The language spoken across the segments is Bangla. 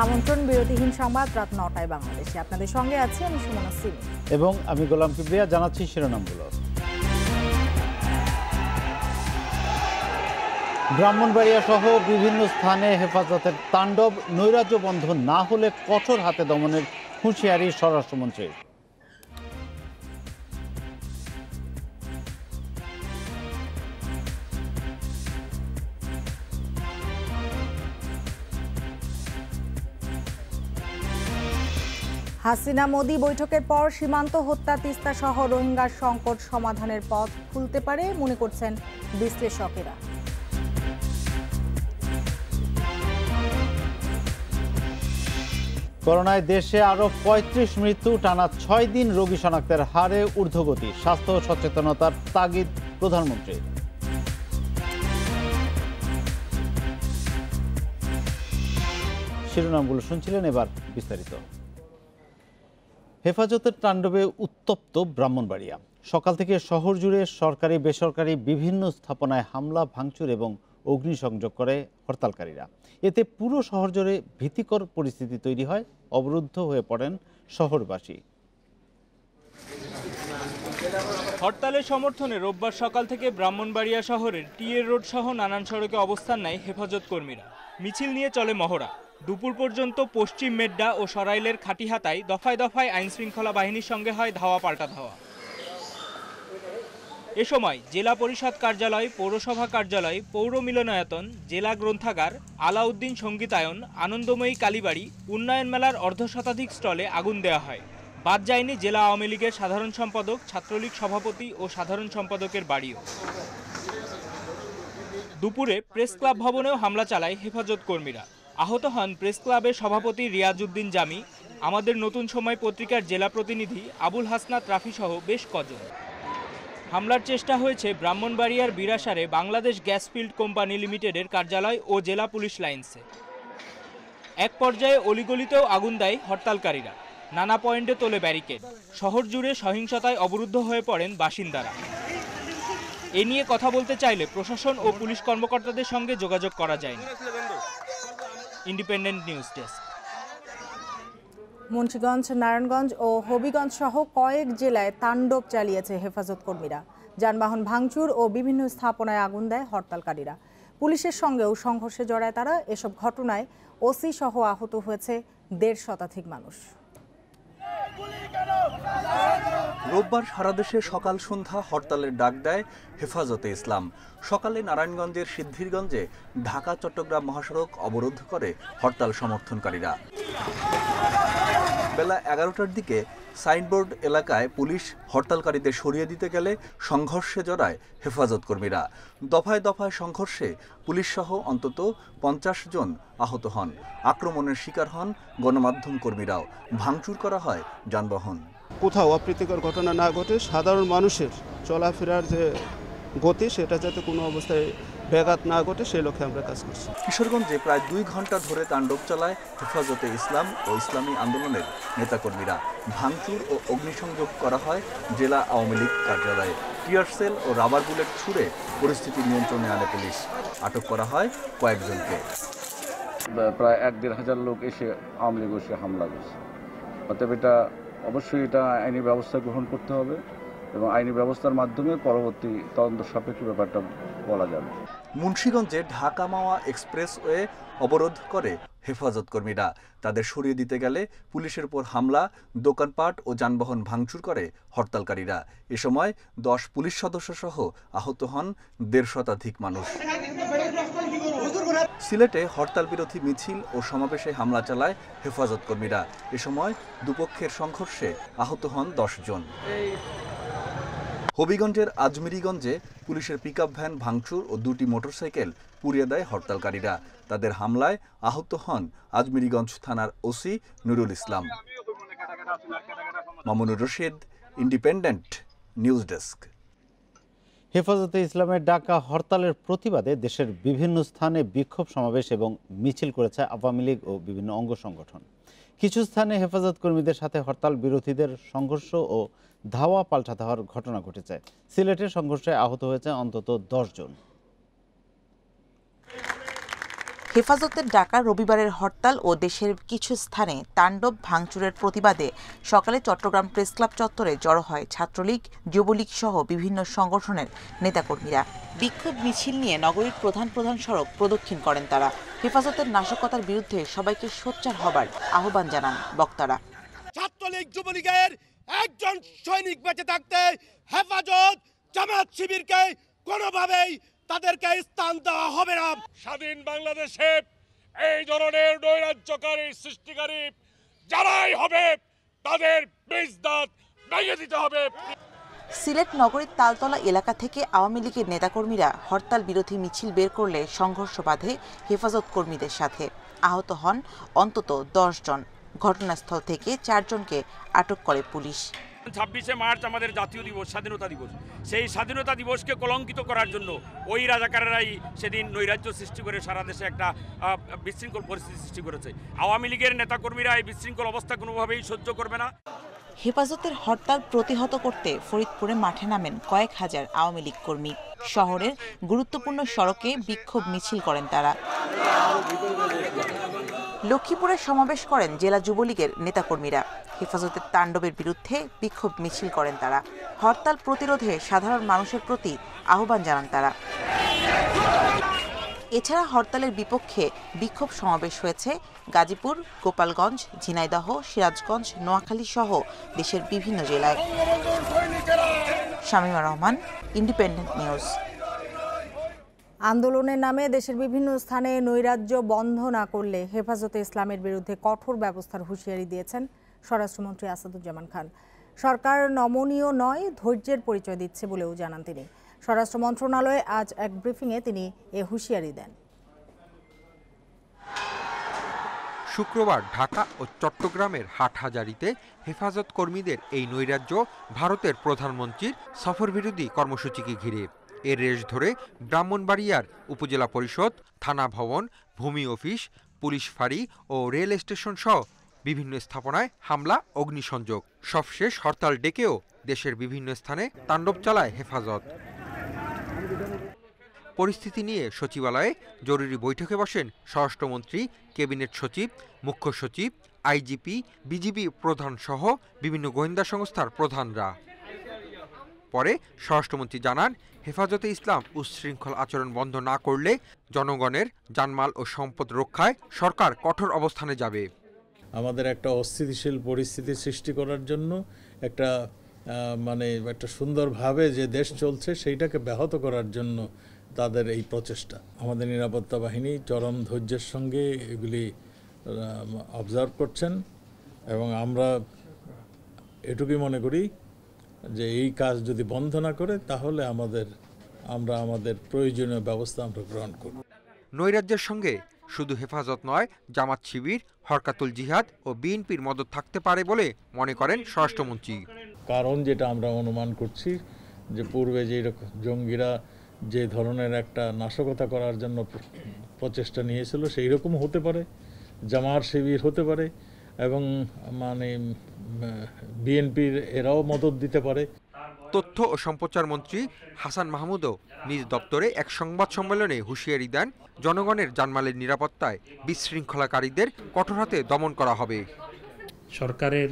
আমন্ত্রণ বিরতিহীন সংবাদ রাত ৯টায় বাংলাদেশে। আপনাদের সঙ্গে আছি আমি সুমনা সিং এবং আমি গোলাম কিবরিয়া। জানাচ্ছি শিরোনামগুলো। ব্রাহ্মণবাড়িয়া সহ বিভিন্ন স্থানে হেফাজতের তাণ্ডব, নৈরাজ্য বন্ধ না হলে কঠোর হাতে দমনের হুঁশিয়ারি স্বরাষ্ট্রমন্ত্রীর। হাসিনা মোদি বৈঠকের পর সীমান্ত হত্যা, তিস্তা সহ রোহিঙ্গার সংকট সমাধানের পথ খুলতে পারে মনে করছেন বিশ্লেষকেরা। করোনায় দেশে আরো ৩৫ মৃত্যু, টানা ৬ দিন রোগী শনাক্তের হারে ঊর্ধ্বগতি, স্বাস্থ্য সচেতনতার তাগিদ প্রধানমন্ত্রীর। শিরোনামগুলো শুনছিলেন, এবার বিস্তারিত। হেফাজতের তাণ্ডবে উত্তপ্ত ব্রাহ্মণবাড়িয়া। সকাল থেকে শহর জুড়ে সরকারি বেসরকারি বিভিন্ন স্থাপনায় হামলা, ভাঙচুর এবং অগ্নিসংযোগ করে হরতালকারীরা। এতে পুরো শহর জুড়ে ভীতিকর পরিস্থিতি তৈরি হয়, অবরুদ্ধ হয়ে পড়েন শহরবাসী। হরতালের সমর্থনে রোববার সকাল থেকে ব্রাহ্মণবাড়িয়া শহরের টিএর রোড সহ নানান সড়কে অবস্থান নেয় হেফাজত কর্মীরা। মিছিল নিয়ে চলে মহড়া। দুপুর পর্যন্ত পশ্চিম মেড্ডা ও সরাইলের খাটিহাতায় দফায় দফায় আইনশৃঙ্খলা বাহিনীর সঙ্গে হয় ধাওয়া পাল্টা ধাওয়া। এ সময় জেলা পরিষদ কার্যালয়, পৌরসভা কার্যালয়, পৌর মিলনায়তন, জেলা গ্রন্থাগার, আলাউদ্দিন সঙ্গীতায়ন, আনন্দময়ী কালীবাড়ি, উন্নয়ন মেলার অর্ধশতাধিক স্টলে আগুন দেওয়া হয়। বাদ যায়নি জেলা আওয়ামী লীগের সাধারণ সম্পাদক, ছাত্রলীগ সভাপতি ও সাধারণ সম্পাদকের বাড়িও। দুপুরে প্রেস ক্লাব ভবনেও হামলা চালায় হেফাজত কর্মীরা। আহত হন প্রেস ক্লাবের সভাপতি রিয়াজউদ্দিন জামি, আমাদের নতুন সময় পত্রিকার জেলা প্রতিনিধি আবুল হাসনাত রাফি সহ বেশ কজন। হামলার চেষ্টা হয়েছে ব্রাহ্মণবাড়িয়ার বিরাসারে বাংলাদেশ গ্যাস ফিল্ড কোম্পানি লিমিটেডের কার্যালয় ও জেলা পুলিশ লাইনসে। এক পর্যায়ে অলিগলিতেও আগুন দেয় হরতালকারীরা। নানা পয়েন্টে তোলে ব্যারিকেড। শহর জুড়ে সহিংসতায় অবরুদ্ধ হয়ে পড়েন বাসিন্দারা। এ নিয়ে কথা বলতে চাইলে প্রশাসন ও পুলিশ কর্মকর্তাদের সঙ্গে যোগাযোগ করা যায়নি। Independent news desk. Munshiganj, Narayanganj ও হবিগঞ্জ সহ কয়েক জেলায় তাণ্ডব চালিয়েছে হেফাজত কর্মীরা। যানবাহন ভাঙচুর ও বিভিন্ন স্থাপনায় আগুন দেয় হরতালকারীরা। পুলিশের সঙ্গেও সংঘর্ষে জড়ায় তারা। এসব ঘটনায় ওসি সহ আহত হয়েছে ১৫০ শতাধিক মানুষ। রোববার সারা দেশে সকাল সন্ধ্যা হরতালের ডাক দেয় হেফাজতে ইসলাম। সকালে নারায়ণগঞ্জের সিদ্ধিরগঞ্জে ঢাকা চট্টগ্রাম মহাসড়ক অবরোধ করে হরতাল সমর্থনকারীরা। বেলা ১১টার দিকে সাইনবোর্ড এলাকায় পুলিশ হরতালকারীদের সরিয়ে দিতে গেলে সংঘর্ষে জড়ায় হেফাজত কর্মীরা। দফায় দফায় সংঘর্ষে পুলিশসহ অন্তত ৫০ জন আহত হন। আক্রমণের শিকার হন গণমাধ্যম কর্মীরাও। ভাঙচুর করা হয় যানবাহন। কোথাও অপ্রীতিকর ঘটনা না ঘটে, সাধারণ মানুষের চলাফেরার যে গতি সেটা যাতে কোনো অবস্থায় ব্যাঘাত না ঘটে সেই লক্ষ্যে আমরা কাজ করছি। কিশোরগঞ্জে প্রায় ২ ঘন্টা ধরে তাণ্ডব চালায় হেফাজতে ইসলাম ও ইসলামী আন্দোলনের নেতাকর্মীরা। ভাঙচুর ও অগ্নিসংযোগ করা হয় জেলা আওয়ামী লীগ কার্যালয়ে। টিয়ার সেল ও রাবার বুলেট ছুড়ে পরিস্থিতি নিয়ন্ত্রণে আনে পুলিশ। আটক করা হয় কয়েকজনকে। প্রায় ১-১.৫ হাজার লোক এসে আওয়ামী লীগ এসে হামলা করছে। অতএব অবশ্যই এটা আইনি ব্যবস্থা গ্রহণ করতে হবে এবং আইনি ব্যবস্থার মাধ্যমে পরবর্তী তদন্ত সাপেক্ষ ব্যাপারটা বলা যাবে। মুন্সিগঞ্জে ঢাকা মাওয়া এক্সপ্রেসওয়ে অবরোধ করে হেফাজত কর্মীরা। তাদের সরিয়ে দিতে গেলে পুলিশের উপর হামলা, দোকানপাট ও যানবাহন ভাঙচুর করে হরতালকারীরা। এ সময় ১০ পুলিশ সদস্য সহ আহত হন ১৫০ শতাধিক মানুষ। সিলেটে হরতাল বিরোধী মিছিল ও সমাবেশে হামলা চালায় হেফাজত কর্মীরা। এ সময় দুপক্ষের সংঘর্ষে আহত হন ১০ জন। হবিগঞ্জের আজমিরিগঞ্জে পুলিশের পিকআপ ভ্যান ভাঙচুর ও ২টি মোটরসাইকেল পুড়িয়ে দেয় হরতালকারীরা। তাদের হামলায় আহত হন আজমিরিগঞ্জ থানার OC Nurul Islam. Mamunur Rashid, independent news desk. হেফাজতে ইসলামের ডাকা হরতালের প্রতিবাদে দেশের বিভিন্ন স্থানে বিক্ষোভ সমাবেশ এবং মিছিল করেছে আওয়ামী লীগ ও বিভিন্ন অঙ্গ সংগঠন। কিছু স্থানে হেফাজত কর্মীদের সাথে হরতাল বিরোধীদের সংঘর্ষ ও ধাওয়া পাল্টা ধাওয়ার ঘটনা ঘটেছে। সিলেটের সংঘর্ষে আহত হয়েছে অন্তত ১০ জন। হেফাজতের ডাকা রবিবারের হরতাল ও দেশের কিছু স্থানে তাণ্ডব ভাঙচুরের প্রতিবাদে সকালে চট্টগ্রাম প্রেসক্লাব চত্বরে জড়ো হয় ছাত্রলীগ, যুবলীগ সহ বিভিন্ন সংগঠনের নেতাকর্মীরা। বিক্ষোভ মিছিল নিয়ে নগরীর প্রধান প্রধান সড়ক প্রদক্ষিণ করেন তারা। হেফাজতের নাশকতার বিরুদ্ধে সবাইকে সোচ্চার হবার আহ্বান জানান বক্তারা। ছাত্রলীগ, যুবলীগের একজন সৈনিক বেঁচে থাকতে হেফাজত, জামাত শিবিরকে কোনোভাবেই তাদেরকে স্থান দেওয়া হবে না। স্বাধীন বাংলাদেশে এই ধরনের নৈরাজ্যকারী সৃষ্টিকারী যারাই হবে তাদের বীজ দাঁত ভেঙে দিতে হবে। সিলেট নগরীর তালতলা এলাকা থেকে আওয়ামী লীগের নেতাকর্মীরা হরতাল বিরোধী মিছিল বের করলে সংঘর্ষ বাধে হেফাজত কর্মীদের সাথে। আহত হন অন্তত 10 জন। ঘটনাস্থল থেকে 4 জনকে আটক করে পুলিশ। 26শে মার্চ আমাদের জাতীয় দিবস, স্বাধীনতা দিবস। সেই স্বাধীনতা দিবসকে কলঙ্কিত করার জন্য ওই রাজাকারেরাই সেদিন নৈরাজ্য সৃষ্টি করে সারা দেশে একটা বিশৃঙ্খল পরিস্থিতি সৃষ্টি করেছে। আওয়ামী লীগের নেতাকর্মীরা এই বিশৃঙ্খল অবস্থা কোনোভাবেই সহ্য করবে না। হেফাজতের হরতাল প্রতিহত করতে ফরিদপুরে মাঠে নামেন কয়েক হাজার আওয়ামী লীগ কর্মী। শহরের গুরুত্বপূর্ণ সড়কে বিক্ষোভ মিছিল করেন তারা। লক্ষ্মীপুরে সমাবেশ করেন জেলা যুবলীগের নেতাকর্মীরা। হেফাজতের তাণ্ডবের বিরুদ্ধে বিক্ষোভ মিছিল করেন তারা। হরতাল প্রতিরোধে সাধারণ মানুষের প্রতি আহ্বান জানান তারা। এছাড়া হরতালের বিপক্ষে বিক্ষোভ সমাবেশ হয়েছে গাজীপুর, গোপালগঞ্জ, ঝিনাইদহ, সিরাজগঞ্জ, নোয়াখালী সহ দেশের বিভিন্ন জেলায়। Shamima Rahman, independent news. আন্দোলনের নামে দেশের বিভিন্ন স্থানে নৈরাজ্য বন্ধ না করলে হেফাজতে ইসলামের বিরুদ্ধে কঠোর ব্যবস্থার হুঁশিয়ারি দিয়েছেন স্বরাষ্ট্রমন্ত্রী আসাদুজ্জামান খান। সরকার নমনীয় নয়, ধৈর্যের পরিচয় দিচ্ছে বলেও জানান তিনি। স্বরাষ্ট্র মন্ত্রণালয়ে আজ এক ব্রিফিংয়ে তিনি এ হুঁশিয়ারি দেন। শুক্রবার ঢাকা ও চট্টগ্রামের হাটহাজারীতে হেফাজত কর্মীদের এই নৈরাজ্য ভারতের প্রধানমন্ত্রীর সফরবিরোধী কর্মসূচিকে ঘিরে। এর রেশ ধরে ব্রাহ্মণবাড়িয়ার উপজেলা পরিষদ, থানা ভবন, ভূমি অফিস, পুলিশ ফাঁড়ি ও রেল স্টেশন সহ বিভিন্ন স্থাপনায় হামলা, অগ্নিসংযোগ। সবশেষ হরতাল ডেকেও দেশের বিভিন্ন স্থানে তাণ্ডব চালায় হেফাজত। পরিস্থিতি নিয়ে সচিবালয়ে জরুরি বৈঠকে বসেন স্বরাষ্ট্রমন্ত্রী, ক্যাবিনেট সচিব, মুখ্য সচিব, আইজিপি, বিজিবি প্রধান সহ বিভিন্ন গোয়েন্দা সংস্থার প্রধানরা। পরে স্বরাষ্ট্রমন্ত্রী জানান, হেফাজতে ইসলাম উচ্ছৃঙ্খল আচরণ বন্ধ না করলে জনগণের জানমাল ও সম্পদ রক্ষায় সরকার কঠোর অবস্থানে যাবে। আমাদের একটা অস্থিতিশীল পরিস্থিতি সৃষ্টি করার জন্য একটা সুন্দরভাবে যে দেশ চলছে সেইটাকে ব্যাহত করার জন্য তাদের এই প্রচেষ্টা। আমাদের নিরাপত্তা বাহিনী চরম ধৈর্যের সঙ্গে এগুলি অবজার্ভ করছেন এবং আমরা এটুকুই মনে করি যে এই কাজ যদি বন্ধ না করে তাহলে আমরা আমাদের প্রয়োজনীয় ব্যবস্থা আমরা গ্রহণ করব। নৈরাজ্যের সঙ্গে শুধু হেফাজত নয়, জামাত শিবির, হরকাতুল জিহাদ ও বিএনপির মদত থাকতে পারে বলে মনে করেন স্বরাষ্ট্রমন্ত্রী। কারণ যেটা আমরা অনুমান করছি যে পূর্বে যে জঙ্গিরা যে ধরনের একটা নাশকতা করার জন্য প্রচেষ্টা নিয়েছিল সেই রকম হতে পারে, জামাত শিবির হতে পারে এবং বিএনপির এরাও মদত দিতে পারে। তথ্য ও সম্প্রচার মন্ত্রী হাসান মাহমুদও নিজ দপ্তরে এক সংবাদ সম্মেলনে হুঁশিয়ারি দেন, জনগণের জানমালের নিরাপত্তায় বিশৃঙ্খলাকারীদের কঠোর হাতে দমন করা হবে। সরকারের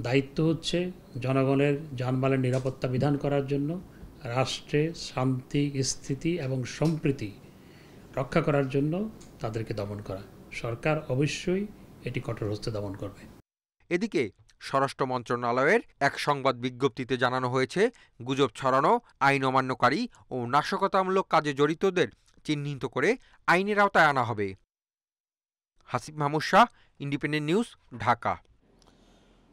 দায়িত্ব হচ্ছে জনগণের জানমালের নিরাপত্তা বিধান করার জন্য, রাষ্ট্রে শান্তি, স্থিতি এবং সম্প্রীতি রক্ষা করার জন্য তাদেরকে দমন করা। সরকার অবশ্যই এটি কঠোর হস্তে দমন করবে। এদিকে স্বরাষ্ট্র মন্ত্রণালয়ের এক সংবাদ বিজ্ঞপ্তিতে জানানো হয়েছে, গুজব ছড়ানো, আইন অমান্যকারী ও নাশকতামূলক কাজে জড়িতদের চিহ্নিত করে আইনের আওতায় আনা হবে। Hasib Mahmud Shah, independent news, Dhaka.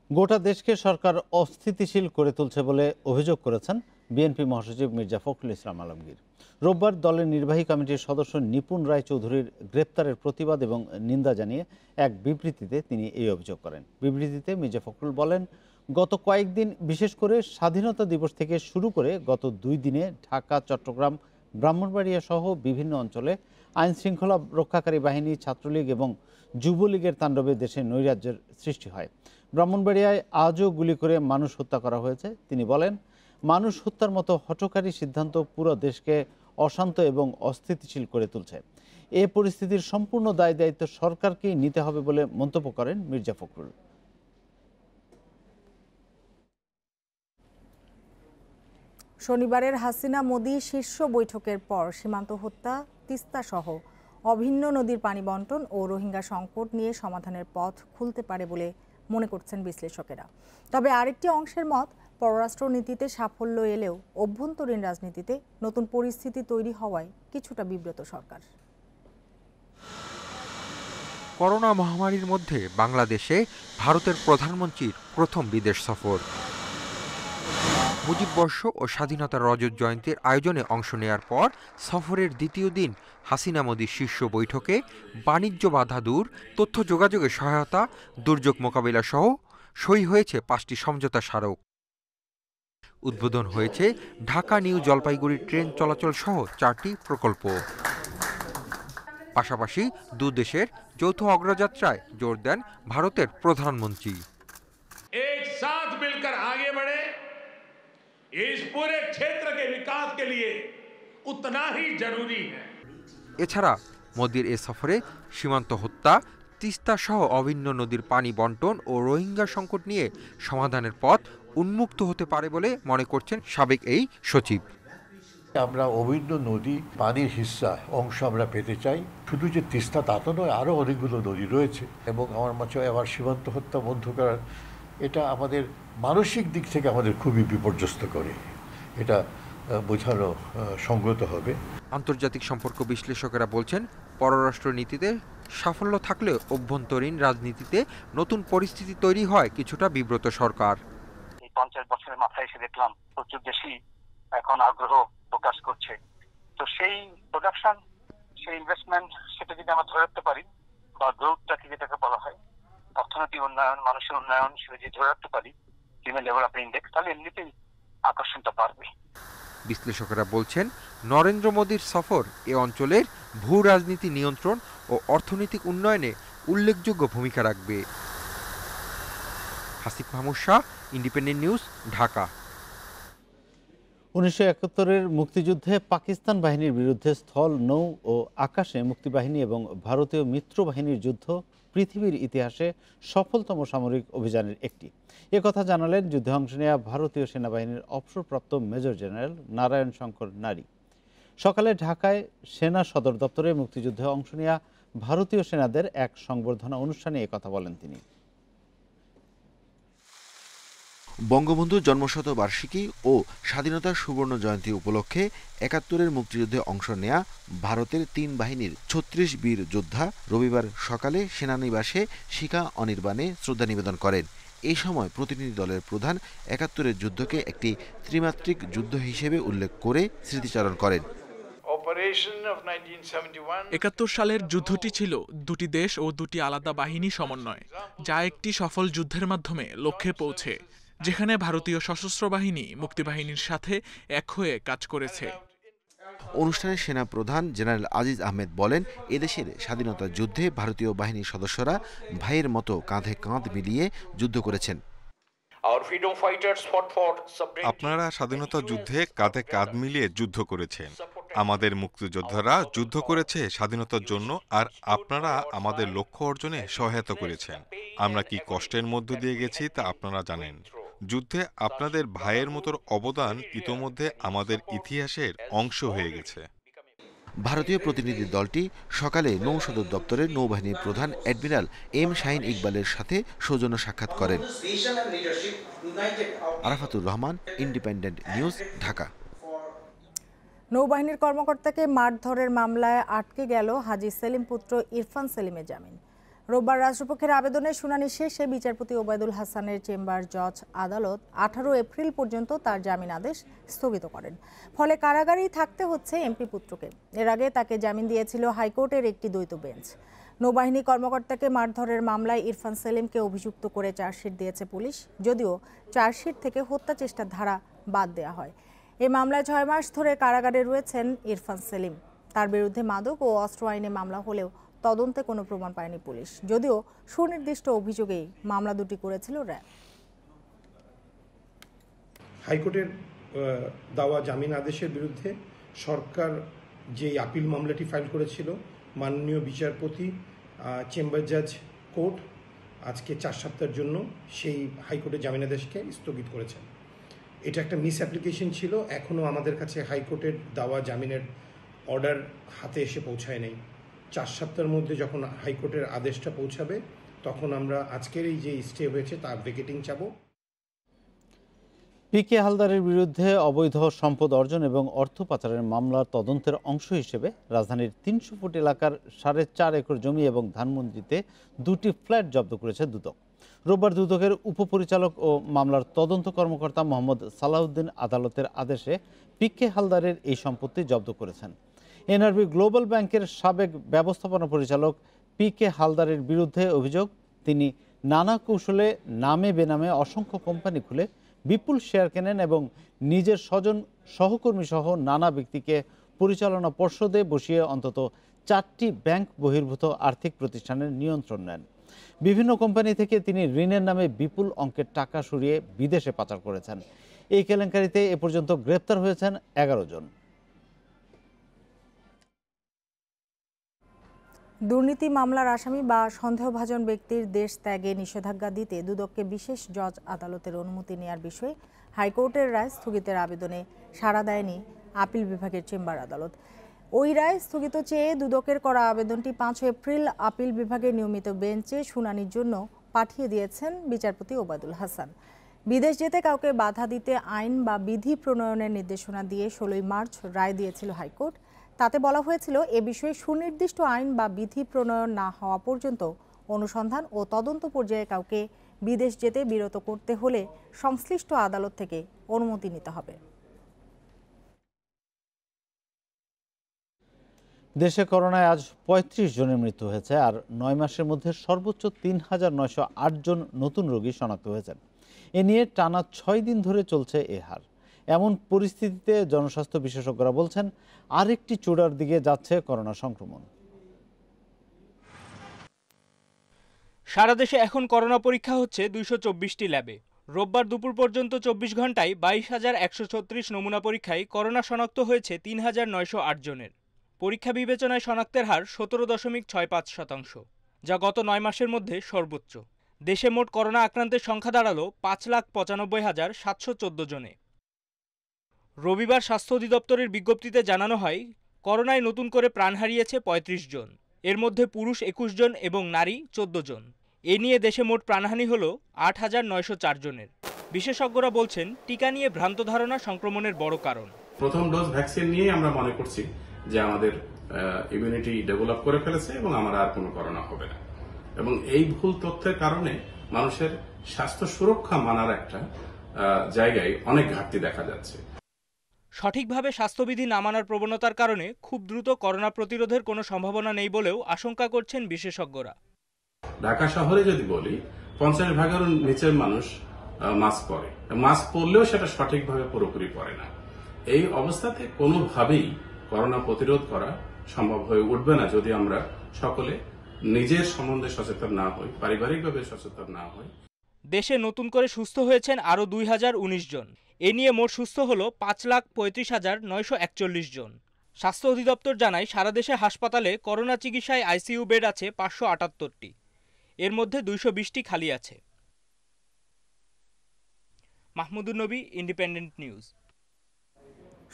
গোটা দেশকে সরকার অস্থিতিশীল করে তুলছে বলে অভিযোগ করেছেন বিএনপি মহাসচিব মির্জা ফখরুল ইসলাম আলমগীর। রোববার দলের নির্বাহী কমিটির সদস্য নিপুণ রায় চৌধুরীর গ্রেপ্তারের প্রতিবাদ এবং নিন্দা জানিয়ে এক বিবৃতিতে তিনি এই অভিযোগ করেন। বিবৃতিতে মির্জা ফখরুল বলেন, গত কয়েকদিন, বিশেষ করে স্বাধীনতা দিবস থেকে শুরু করে গত 2 দিনে ঢাকা, চট্টগ্রাম, ব্রাহ্মণবাড়িয়া সহ বিভিন্ন অঞ্চলে আইন শৃঙ্খলা রক্ষাকারী বাহিনী, ছাত্রলীগ এবং যুবলীগের তাণ্ডবে দেশে নৈরাজ্যের সৃষ্টি হয়। ব্রাহ্মণবাড়িয়ায় আজও গুলি করে মানুষ হত্যা করা হয়েছে। তিনি বলেন, মানুষ হত্যার মতো হঠকারী সিদ্ধান্ত পুরো দেশকে অশান্ত এবং অস্থিতিশীল করে তুলছে। এ পরিস্থিতির সম্পূর্ণ দায় দায়িত্ব সরকারকেই নিতে হবে বলে মন্তব্য করেন মির্জা ফখরুল। শনিবারের হাসিনা মোদি শীর্ষ বৈঠকের পর সীমান্ত হত্যা, তিস্তা সহ অভিন্ন নদীর পানি বণ্টন ও রোহিঙ্গা সংকট নিয়ে সমাধানের পথ খুলতে পারে বলে মনে করছেন বিশ্লেষকেরা। তবে আরেকটি অংশের মত, পররাষ্ট্রনীতিতে সাফল্য এলেও অভ্যন্তরীণ রাজনীতিতে নতুন পরিস্থিতি তৈরি হওয়ায় কিছুটা বিব্রত সরকার। করোনা মহামারীর মধ্যে বাংলাদেশে ভারতের প্রধানমন্ত্রীর প্রথম বিদেশ সফর। মুজিববর্ষ ও স্বাধীনতার রজত জয়ন্তীর আয়োজনে অংশ নেয়ার পর সফরের দ্বিতীয় দিন হাসিনা মোদির শীর্ষ বৈঠকে বাণিজ্য বাধা দূর, তথ্য যোগাযোগে সহায়তা, দুর্যোগ মোকাবিলা সহ সই হয়েছে 5টি সমঝোতা স্মারক। উদ্বোধন হয়েছে ঢাকা নিউ জলপাইগুড়ি ট্রেন চলাচল সহ 4টি প্রকল্প। পাশাপাশি দু দেশের যৌথ অগ্রযাত্রায় জোর দেন ভারতের প্রধানমন্ত্রী। एक साथ मिलकर आगे बढ़े, इस पूरे क्षेत्र के विकास के लिए उतना ही जरूरी है। এছাড়া মোদির এ সফরে সীমান্ত হত্যা, তিস্তা সহ অভিন্ন নদীর পানি বণ্টন ও রোহিঙ্গা সংকট নিয়ে সমাধানের পথ উন্মুক্ত হতে পারে বলে মনে করছেন সাবেক এই সচিব। আমরা অভিন্ন নদী পানির হিস্সা অংশ আমরা পেতে চাই। শুধু যে তিস্তা তা তো নয়, আরও অনেকগুলো নদী রয়েছে এবং আমার মতে আবার সীমান্ত হত্যা বন্ধ করার এটা আমাদের মানসিক দিক থেকে আমাদের খুবই বিপর্যস্ত করে, এটা বোঝানো সঙ্গত হবে। আন্তর্জাতিক সম্পর্ক বিশ্লেষকেরা বলছেন, পররাষ্ট্রনীতিতে সাফল্য থাকলেও অভ্যন্তরীণ রাজনীতিতে নতুন পরিস্থিতি তৈরি হয় কিছুটা বিব্রত সরকার। এই 50 বছরের মাথায় এসে দেখলাম প্রচুর দেশই এখন আগ্রহ প্রকাশ করছে। তো সেই প্রোডাকশন, সেই ইনভেস্টমেন্ট, সেটা যদি আমরা ধরে রাখতে পারি বা গ্রোথটাকে যেটাকে বলা হয় অর্থনৈতিক উন্নয়ন, মানুষের উন্নয়ন, সেটা যদি ধরে রাখতে পারি হিউম্যান ডেভেলপমেন্ট ইন্ডেক্স, তাহলে এমনিতেই আকর্ষণটা বাড়বে। বিশ্লেষকেরা বলছেন, নরেন্দ্র মোদীর সফর এ অঞ্চলের ভূ রাজনীতি নিয়ন্ত্রণ ও অর্থনৈতিক উন্নয়নে উল্লেখযোগ্য ভূমিকা রাখবে। Hasif Mahmud Shah, independent news, Dhaka. 1971-এর মুক্তিযুদ্ধে পাকিস্তান বাহিনীর বিরুদ্ধে স্থল, নৌ ও আকাশে মুক্তিবাহিনী এবং ভারতীয় মিত্র বাহিনীর যুদ্ধ পৃথিবীর ইতিহাসে সফলতম সামরিক অভিযানের একটি। একথা জানালেন যুদ্ধে অংশ নেওয়া ভারতীয় সেনাবাহিনীর অবসরপ্রাপ্ত মেজর জেনারেল নারায়ণ শঙ্কর নারী। সকালে ঢাকায় সেনা সদর দপ্তরে মুক্তিযুদ্ধে অংশ নেওয়া ভারতীয় সেনাদের এক সংবর্ধনা অনুষ্ঠানে একথা বলেন তিনি। বঙ্গবন্ধুর জন্মশতবার্ষিকী ও স্বাধীনতার সুবর্ণ জয়ন্তী উপলক্ষে 71-এর মুক্তিযুদ্ধে অংশ নেয়া ভারতের 3 বাহিনীর 36 বীর যোদ্ধা রবিবার সকালে সেনানিবাসে শিখা অনির্বাণে শ্রদ্ধা নিবেদন করেন। এই সময় প্রতিনিধি দলের প্রধান 71-এর যুদ্ধকে একটি ত্রিমাত্রিক যুদ্ধ হিসেবে উল্লেখ করে স্মৃতিচারণ করেন। 71 সালের যুদ্ধটি ছিল দুটি দেশ ও দুটি আলাদা বাহিনী সমন্বয়, যা একটি সফল যুদ্ধের মাধ্যমে লক্ষ্যে পৌঁছে, যেখানে ভারতীয় সশস্ত্র বাহিনী মুক্তিবাহিনীর সাথে এক হয়ে কাজ করেছে। অনুষ্ঠানে সেনা প্রধান জেনারেল আজিজ আহমেদ বলেন, এদেশের স্বাধীনতা যুদ্ধে ভারতীয় বাহিনীর সদস্যরা ভাইয়ের মতো কাঁধে কাঁধ মিলিয়ে যুদ্ধ করেছেন। আপনারা স্বাধীনতা যুদ্ধে কাঁধে কাঁধ মিলিয়ে যুদ্ধ করেছেন। আমাদের মুক্তিযোদ্ধারা যুদ্ধ করেছে স্বাধীনতার জন্য, আর আপনারা আমাদের লক্ষ্য অর্জনে সহায়তা করেছেন। আমরা কি কষ্টের মধ্য দিয়ে গেছি তা আপনারা জানেন। যুদ্ধে আপনাদের ভাইয়ের মতো অবদান ইতোমধ্যে আমাদের ইতিহাসের অংশ হয়ে গেছে। ভারতীয় প্রতিনিধি দলটি সকালে নৌ সদর দপ্তরের নৌবাহিনীর প্রধান অ্যাডমিরাল এম শাহিন ইকবালের সাথে সৌজন্য সাক্ষাৎ করেন। Arafatur Rahman, independent news, Dhaka. নৌবাহিনীর কর্মকর্তাকে মারধরের মামলায় আটকে গেল হাজী সেলিম পুত্র ইরফান সেলিমের জামিন। রোববার রাষ্ট্রপক্ষের আবেদনের শুনানি শেষে বিচারপতি ওবায়দুল হাসানের চেম্বার জজ আদালত 18 এপ্রিল পর্যন্ত তার জামিন আদেশ স্থগিত করেন। ফলে কারাগারেই থাকতে হচ্ছে এমপি পুত্রকে। এর আগে তাকে জামিন দিয়েছিল হাইকোর্টের একটি দ্বৈত বেঞ্চ। নৌবাহিনী কর্মকর্তাকে মারধরের মামলায় ইরফান সেলিমকে অভিযুক্ত করে চার্জশিট দিয়েছে পুলিশ, যদিও চার্জশিট থেকে হত্যা চেষ্টার ধারা বাদ দেওয়া হয়। এই মামলায় 6 মাস ধরে কারাগারে রয়েছেন ইরফান সেলিম। তার বিরুদ্ধে মাদক ও অস্ত্র আইনে মামলা হলেও তদন্তে কোনো প্রমাণ পায়নি পুলিশ, যদিও সুনির্দিষ্ট অভিযোগেই মামলা দুটি করেছিল র্যাব। হাইকোর্টের দেওয়া জামিন আদেশের বিরুদ্ধে সরকার যে আপিল মামলাটি ফাইল করেছিল, মাননীয় বিচারপতি চেম্বার জাজ কোর্ট আজকে 4 সপ্তাহের জন্য সেই হাইকোর্টের জামিনাদেশকে স্থগিত করেছেন। এটা একটা মিস অ্যাপ্লিকেশন ছিল, এখনও আমাদের কাছে হাইকোর্টের দেওয়া জামিনের অর্ডার হাতে এসে পৌঁছায় নাই। 4 সপ্তাহের মধ্যে যখন হাইকোর্টের আদেশটা পৌঁছাবে তখন আমরা আজকের এই যে স্টে হয়েছে তার ভেকেটিং চাবো। পিকে হালদারের বিরুদ্ধে অবৈধ সম্পদ অর্জন এবং অর্থ পাচারের মামলার তদন্তের অংশ হিসেবে রাজধানীর 300 ফুট এলাকার 4.5 একর জমি এবং ধানমন্ডিতে 2টি ফ্ল্যাট জব্দ করেছে দুদক। রোববার দুদকের উপপরিচালক ও মামলার তদন্ত কর্মকর্তা মোহাম্মদ সালাউদ্দিন আদালতের আদেশে পিকে হালদারের এই সম্পত্তি জব্দ করেছেন। এনআরবি গ্লোবাল ব্যাংকের সাবেক ব্যবস্থাপনা পরিচালক পিকে হালদারের বিরুদ্ধে অভিযোগ, তিনি নানা কৌশলে নামে বেনামে অসংখ্য কোম্পানি খুলে বিপুল শেয়ার কেনেন এবং নিজের স্বজন সহকর্মী সহ নানা ব্যক্তিকে পরিচালনা পর্ষদে বসিয়ে অন্তত 4টি ব্যাংক বহির্ভূত আর্থিক প্রতিষ্ঠানের নিয়ন্ত্রণ নেন। বিভিন্ন কোম্পানি থেকে তিনি ঋণের নামে বিপুল অঙ্কের টাকা সরিয়ে বিদেশে পাচার করেছেন। এই কেলেঙ্কারিতে এ পর্যন্ত গ্রেপ্তার হয়েছেন 11 জন। দুর্নীতি মামলার আসামি বা সন্দেহভাজন ব্যক্তির দেশ ত্যাগে নিষেধাজ্ঞা দিতে দুদককে বিশেষ জজ আদালতের অনুমতি নেয়ার বিষয়ে হাইকোর্টের রায় স্থগিতের আবেদনে সাড়া দেয়নি আপিল বিভাগের চেম্বার আদালত। ওই রায় স্থগিত চেয়ে দুদকের করা আবেদনটি 5 এপ্রিল আপিল বিভাগের নিয়মিত বেঞ্চে শুনানির জন্য পাঠিয়ে দিয়েছেন বিচারপতি ওবায়দুল হাসান। বিদেশ যেতে কাউকে বাধা দিতে আইন বা বিধি প্রণয়নের নির্দেশনা দিয়ে 16 মার্চ রায় দিয়েছিল হাইকোর্ট। তাতে বলা হয়েছিল, এ বিষয়ে সুনির্দিষ্ট আইন বা বিধি প্রণয়ন না হওয়া পর্যন্ত অনুসন্ধান ও তদন্ত পর্যায়ে কাউকে বিদেশ যেতে বিরত করতে হলে সংশ্লিষ্ট আদালত থেকে অনুমতি নিতে হবে। দেশে করোনায় আজ 35 জনের মৃত্যু হয়েছে, আর 9 মাসের মধ্যে সর্বোচ্চ 3908 জন নতুন রোগী শনাক্ত হয়েছেন। এ নিয়ে টানা 6 দিন ধরে চলছে এ হার। এমন পরিস্থিতিতে জনস্বাস্থ্য বিশেষজ্ঞরা বলছেন, আরেকটি চূড়ার দিকে যাচ্ছে করোনা সংক্রমণ। সারা দেশে এখন করোনা পরীক্ষা হচ্ছে 224টি ল্যাবে। রোববার দুপুর পর্যন্ত 24 ঘন্টায় 22,136 নমুনা পরীক্ষায় করোনা শনাক্ত হয়েছে 3,908 জনের। পরীক্ষা বিবেচনায় শনাক্তের হার 17.65%, যা গত 9 মাসের মধ্যে সর্বোচ্চ। দেশে মোট করোনা আক্রান্তের সংখ্যা দাঁড়ালো 5,95,714 জনে। রবিবার স্বাস্থ্য অধিদপ্তরের বিজ্ঞপ্তিতে জানানো হয়, করোনায় নতুন করে প্রাণ হারিয়েছে 35 জন। এর মধ্যে পুরুষ 21 জন এবং নারী 14 জন। এ নিয়ে দেশে মোট প্রাণহানি হল 8,904 জনের। বিশেষজ্ঞরা বলছেন, টিকা নিয়ে ভ্রান্ত ধারণা সংক্রমণের বড় কারণ। প্রথম ডোজ ভ্যাকসিন নিয়ে আমরা মনে করছি যে আমাদের ইমিউনিটি ডেভেলপ করে ফেলেছে এবং আমার আর কোনো করোনা হবে না, এবং এই ভুল তথ্যের কারণে মানুষের স্বাস্থ্য সুরক্ষা মানার একটা জায়গায় অনেক ঘাটতি দেখা যাচ্ছে। সঠিকভাবে স্বাস্থ্যবিধি না মানার প্রবণতার কারণে খুব দ্রুত করোনা প্রতিরোধের কোনো সম্ভাবনা নেই বলেও আশঙ্কা করছেন বিশেষজ্ঞরা। ঢাকা শহরে যদি বলি 50 ভাগের নিচের মানুষ মাস্ক পরে, মাস্ক পরলেও সেটা সঠিকভাবে পুরোপুরি পরে না। এই অবস্থাতে কোনোভাবেই করোনা প্রতিরোধ করা সম্ভব হয়ে উঠবে না যদি আমরা সকলে নিজের সম্বন্ধে সচেতন না হই, পারিবারিকভাবে সচেতন না হই। দেশে নতুন করে সুস্থ হয়েছেন আরও 2019 জন। এ নিয়ে মোট সুস্থ হল 5,35,941 জন। স্বাস্থ্য অধিদপ্তর জানায়, সারা দেশে হাসপাতালে করোনা চিকিৎসায় আইসিইউ বেড আছে 578টি। এর মধ্যে 220টি খালি আছে। মাহমুদুন নবী, ইন্ডিপেন্ডেন্ট নিউজ।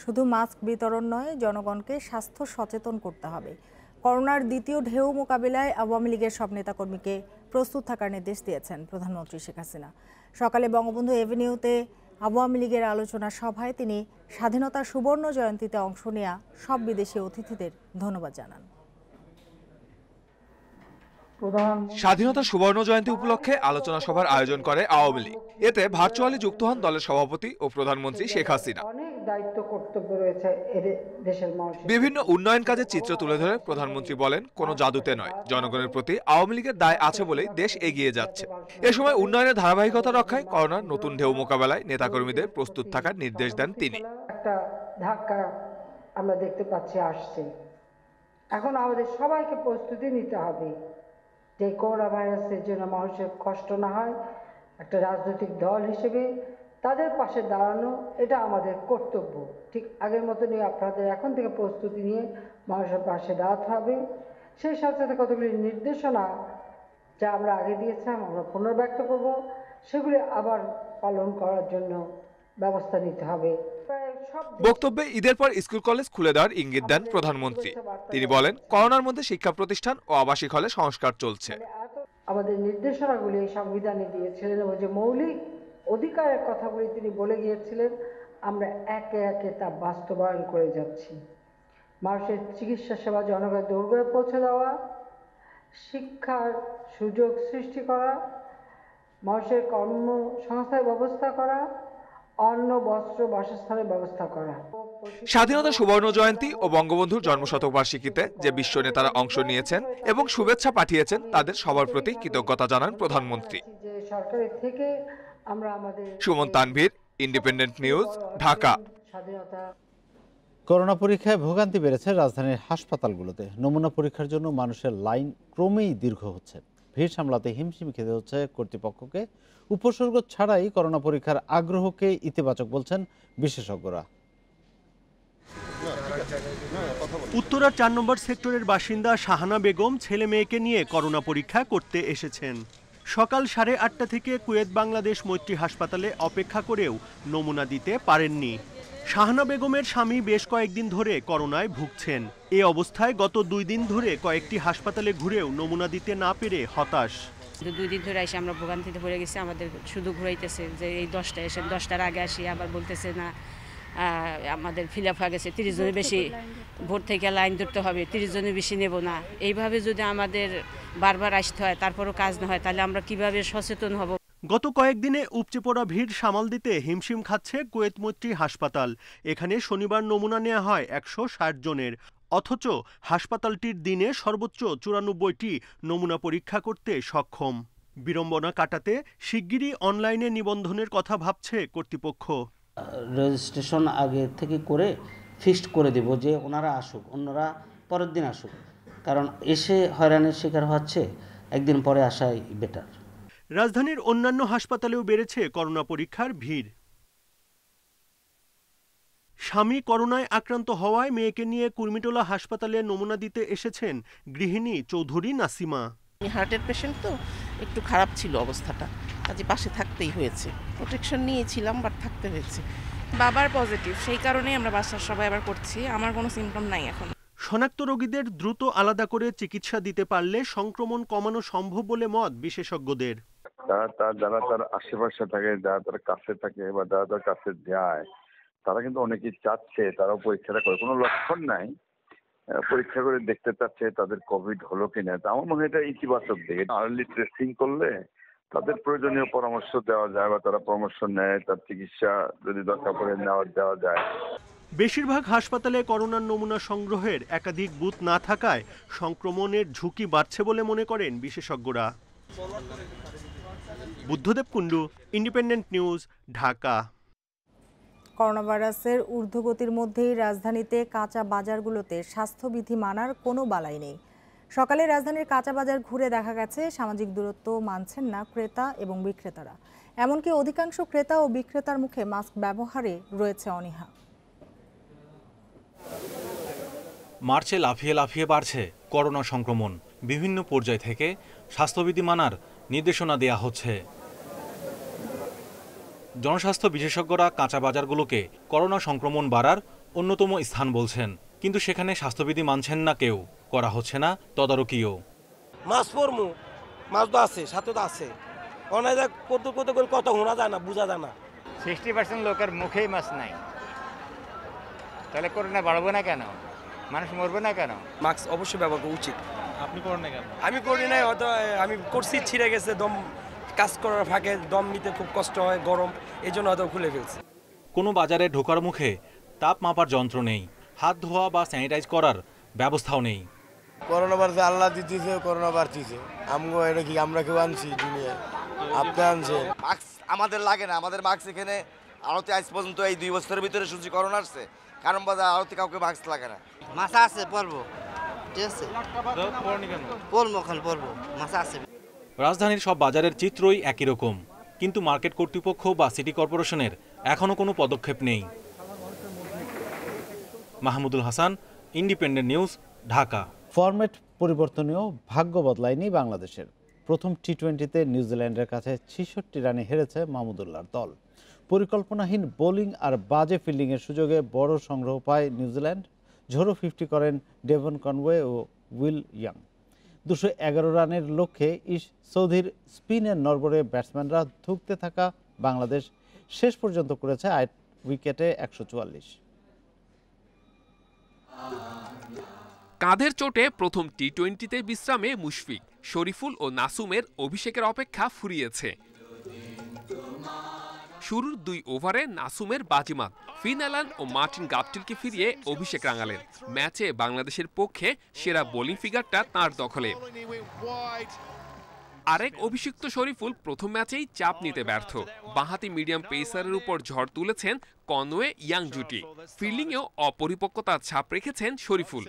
শুধু মাস্ক বিতরণ নয়, জনগণকে স্বাস্থ্য সচেতন করতে হবে। করোনার দ্বিতীয় ঢেউ মোকাবিলায় আওয়ামী লীগের সব নেতাকর্মীকে প্রস্তুত থাকার নির্দেশ দিয়েছেন প্রধানমন্ত্রী শেখ হাসিনা। সকালে বঙ্গবন্ধু এভিনিউতে আওয়ামী লীগের আলোচনা সভায় তিনি স্বাধীনতার সুবর্ণ জয়ন্তীতে অংশ নেয়া সব বিদেশি অতিথিদের ধন্যবাদ জানান। স্বাধীনতা সুবর্ণ জয়ন্তী উপলক্ষে আলোচনা সভার আয়োজন করে আওয়ামী লীগ। এতে ভার্চুয়ালি যুক্ত হন দলের সভাপতি ও প্রধানমন্ত্রী শেখ হাসিনা। দায়িত্ব কর্তব্য রয়েছে দেশের মানুষ। বিভিন্ন উন্নয়ন কাজের চিত্র তুলে ধরে প্রধানমন্ত্রী বলেন, কোনো জাদুতে নয়, জনগণের প্রতি আওয়ামী লীগের দায় আছে বলেই দেশ এগিয়ে যাচ্ছে। এ সময় উন্নয়নের ধারাবাহিকতা রক্ষায় করোনার নতুন ঢেউ মোকাবেলায় নেতাকর্মীদের প্রস্তুত থাকার নির্দেশ দেন তিনি। একটা ধাক্কা আমরা দেখতে পাচ্ছি আসছে, এখন আমাদের সবাইকে প্রস্তুতি নিতে হবে যে করোনা ভাইরাসের জন্য মানুষের কষ্ট না হয়। একটা রাজনৈতিক দল হিসেবে তাদের পাশে দাঁড়ানো, এটা আমাদের কর্তব্য। ঠিক আগের মতনই আপনাদের এখন থেকে প্রস্তুতি নিয়ে মানুষের পাশে দাঁড়াতে হবে। সেই সাথে সাথে কতগুলি নির্দেশনা যা আমরা আগে দিয়েছিলাম আমরা পুনর্ব্যক্ত করব, সেগুলি আবার পালন করার জন্য ব্যবস্থা নিতে হবে। বক্তব্যে ঈদের পর স্কুল কলেজ খুলে দেওয়ার ইঙ্গিত দেন প্রধানমন্ত্রী। তিনি বলেন, করোনার মধ্যে শিক্ষা প্রতিষ্ঠান ও আবাসিক হলে সংস্কার চলছে। আমাদের নির্দেশনাগুলি সংবিধানে দিয়েছিলেন এবং যে মৌলিক অধিকারের কথাগুলি তিনি বলে গিয়েছিলেন, আমরা একে একে তা বাস্তবায়ন করে যাচ্ছি। মানুষের চিকিৎসা সেবা জনগণের দোরগোড়ায় পৌঁছে দেওয়া, শিক্ষার সুযোগ সৃষ্টি করা, মানুষের কর্মসংস্থানের ব্যবস্থা করা, অন্ন বস্ত্র বাসস্থানের ব্যবস্থা করা। স্বাধীনতা সুবর্ণ জয়ন্তী ও বঙ্গবন্ধুর জন্মশতবার্ষিকীতে যে বিশ্ব নেতারা অংশ নিয়েছেন এবং শুভেচ্ছা পাঠিয়েছেন তাদের সবার প্রতি কৃতজ্ঞতা জানান প্রধানমন্ত্রী। সরকারের থেকে আমরা আমাদের Suman Tanvir, independent news, Dhaka. Corona পরীক্ষায় ভোগান্তি বেড়েছে রাজধানীর হাসপাতালগুলোতে। নমুনা পরীক্ষার জন্য মানুষের লাইন ক্রমেই দীর্ঘ হচ্ছে। ভিড় সামলাতে হিমশিম খেতে হচ্ছে কর্তৃপক্ষকে। উপসর্গ ছাড়াই করোনা পরীক্ষার আগ্রহকে ইতিবাচক বলছেন বিশেষজ্ঞরা। উত্তরার ৪ নম্বর সেক্টরের বাসিন্দা শাহানা বেগম ছেলে মেয়েকে নিয়ে করোনা পরীক্ষা করতে এসেছেন। সকাল 8:30 থেকে কুয়েত বাংলাদেশ মৈত্রী হাসপাতালে অপেক্ষা করেও নমুনা দিতে পারেননি। শাহানা বেগমের স্বামী বেশ কয়েকদিন ধরে করোনায় ভুগছেন। এ অবস্থায় গত 2 দিন ধরে কয়েকটি হাসপাতালে ঘুরেও নমুনা দিতে না পেরে হতাশ। 2 দিন ধরে এসে আমরা ভোগান্তিতে পড়ে গেছি। আমাদের শুধু ঘুরাইতেছে যে এই 10টায় এসে 10টার আগে আসি, আবার বলতেছে না আমাদের ফিল আপ হয়ে গেছে, 30 জনের বেশি ভোর থেকে লাইন ধরতে হবে, 30 জনের বেশি নেব না। এইভাবে যদি আমাদের বারবার আসতে হয় তারপরও কাজ না হয়, তাহলে আমরা কিভাবে সচেতন হব? গত কয়েকদিনে উপচে পড়া ভিড় সামাল দিতে হিমশিম খাচ্ছে কুয়েত মৈত্রী হাসপাতাল। এখানে শনিবার নমুনা নেওয়া হয় 160 জনের, অথচ হাসপাতালটির দিনে সর্বোচ্চ 94টি নমুনা পরীক্ষা করতে সক্ষম। বিড়ম্বনা কাটাতে শিগগিরই অনলাইনে নিবন্ধনের কথা ভাবছে কর্তৃপক্ষ। রেজিস্ট্রেশন আগে থেকে করে ফিক্সড করে দেব যে ওনারা আসুক, অন্যরা পরের দিন আসুক, কারণ এসে হয়রানির শিকার হচ্ছে, একদিন পরে আসাই বেটার। রাজধানীর অন্যান্য হাসপাতালেও বেড়েছে করোনা পরীক্ষার ভিড়। স্বামী করোনায় আক্রান্ত হওয়ায় মেয়েকে নিয়ে কুর্মিটোলা হাসপাতালে নমুনা দিতে এসেছেন গৃহিণী চৌধুরী নাসিমা। হার্টের পেশেন্ট তো একটু খারাপ ছিল অবস্থাটা, কাজে পাশে থাকতেই হয়েছে। প্রোটেকশন নিয়েছিলাম, বাট থাকতে হয়েছে। বাবার পজিটিভ, সেই কারণেই আমরা বাসার সবাই আবার করছি। আমার কোনো সিমটম নাই এখন। শনাক্ত রোগীদের দ্রুত আলাদা করে চিকিৎসা দিতে পারলে সংক্রমণ কমানো সম্ভব বলে মত বিশেষজ্ঞদের। যারা তার আশেপাশে থাকে, যারা তার কাছে থাকে বা যারা তার কাছে যায়, তারা কিন্তু অনেকেই চাচ্ছে তারাও পরীক্ষাটা করে, কোনো লক্ষণ নাই, পরীক্ষা করে দেখতে চাচ্ছে তাদের কোভিড হলো কিনা। আমার মনে হয় এটা ইতিবাচক দিক। আর্লি ট্রেসিং করলে তাদের প্রয়োজনীয় পরামর্শ দেওয়া যায় বা তারা পরামর্শ নেয়, তার চিকিৎসা যদি দরকার পড়ে দেওয়া যায়। বেশিরভাগ হাসপাতালে করোনার নমুনা সংগ্রহের একাধিক বুথ না থাকায় সংক্রমণের ঝুঁকি বাড়ছে বলে মনে করেন বিশেষজ্ঞরা। Buddhadeb Kundu, independent news, Dhaka. Corona ভাইরাসের ঊর্ধ্বগতির মধ্যেই রাজধানীতে কাঁচা বাজারগুলোতে স্বাস্থ্যবিধি মানার কোনো বালাই নেই। সকালে রাজধানীর কাঁচা বাজার ঘুরে দেখা গেছে সামাজিক দূরত্ব মানছেন না ক্রেতা এবং বিক্রেতারা। এমনকি অধিকাংশ ক্রেতা ও বিক্রেতার মুখে মাস্ক ব্যবহারে রয়েছে অনীহা। মার্চে লাফিয়ে লাফিয়ে বাড়ছে করোনা সংক্রমণ। বিভিন্ন পর্যায় থেকে স্বাস্থ্যবিধি মানার নির্দেশনা দেয়া হচ্ছে। জনস্বাস্থ্য বিশেষজ্ঞরা কাঁচা বাজারগুলোকে করোনা সংক্রমণ বাড়ার অন্যতম স্থান বলছেন, কিন্তু সেখানে স্বাস্থ্যবিধি মানছেন না কেউ, করা হচ্ছে না তদারকিও। মাছ পরমু, মাছ তো আছে, সাথে তো আছে, অনেক কত শোনা যায় না, বোঝা যায় না। 60% লোকের মুখেই মাছ নাই, তাহলে করোনা বাড়বে না কেন? মানুষ মরবে না কেন? মাস্ক অবশ্যই ব্যবহার করা উচিত। আপনি করেন না কেন? আমি করি নাই, হয়তো আমি করছি, ছিঁড়ে গেছে, দম কাজ করার ফাঁকে দম নিতে খুব কষ্ট হয়, গরম, এই জন্য হয়তো খুলে ফেলছি। কোনো বাজারে ঢোকার মুখে তাপ মাপার যন্ত্র নেই, হাত ধোয়া বা স্যানিটাইজ করার ব্যবস্থাও নেই। করোনা বাড়ছে, আল্লাহ দিতেছে, করোনা বাড়তিছে, এটা কি আমরা কেউ আনছি দুনিয়ায়? আপনি আনছেন। মাস্ক আমাদের লাগে না, আমাদের মাস্ক এখানে আড়তে আজ পর্যন্ত এই 2 বছরের ভিতরে শুনছি করোনা আসছে, কারণ বাজার আড়তে কাউকে মাস্ক লাগে না। মাছা আছে পরবো, ঠিক আছে, পরবো, ওখানে পরবো, মাছা আছে। রাজধানীর সব বাজারের চিত্রই একই রকম, কিন্তু মার্কেট কর্তৃপক্ষ বা সিটি কর্পোরেশনের এখনো কোনো পদক্ষেপ নেই। Mahmudul Hasan, independent news, Dhaka. Format পরিবর্তনীয় ভাগ্য বদলায়নি বাংলাদেশের। প্রথম টি-20তে নিউজিল্যান্ডের কাছে 66 রানে হেরেছে মাহমুদুল্লাহর দল। পরিকল্পনাহীন বোলিং আর বাজে ফিল্ডিংয়ের সুযোগে বড় সংগ্রহ পায় নিউজিল্যান্ড। ঝোড়ো 50 করেন ডেভন কনওয়ে ও উইল ইয়াং। 211 রানের লক্ষ্যে সৌদির স্পিনের নড়বড়ে ব্যাটসম্যানরা ধুঁকতে থাকা বাংলাদেশ শেষ পর্যন্ত করেছে 8 উইকেটে 144। কাঁধের চোটে প্রথম টি-20তে বিশ্রামে মুশফিক, শরীফুল ও নাসুমের অভিষেকের অপেক্ষা ফুরিয়েছে। শুরুর 2 ওভারে নাসুমের বাজিমাত, ফিন অ্যালান ও মার্টিন গাপটিলকে ফিরিয়ে অভিষেক রাঙালেন। ম্যাচে বাংলাদেশের পক্ষে সেরা বোলিং ফিগারটা তাঁর দখলে। আরেক অভিষিক্ত শরীফুল প্রথম ম্যাচেই চাপ নিতে ব্যর্থ। বাঁহাতি মিডিয়াম পেসারের উপর ঝড় তুলেছেন কনওয়ে ইয়াং জুটি। ফিল্ডিংয়েও অপরিপক্কতার ছাপ রেখেছেন শরীফুল।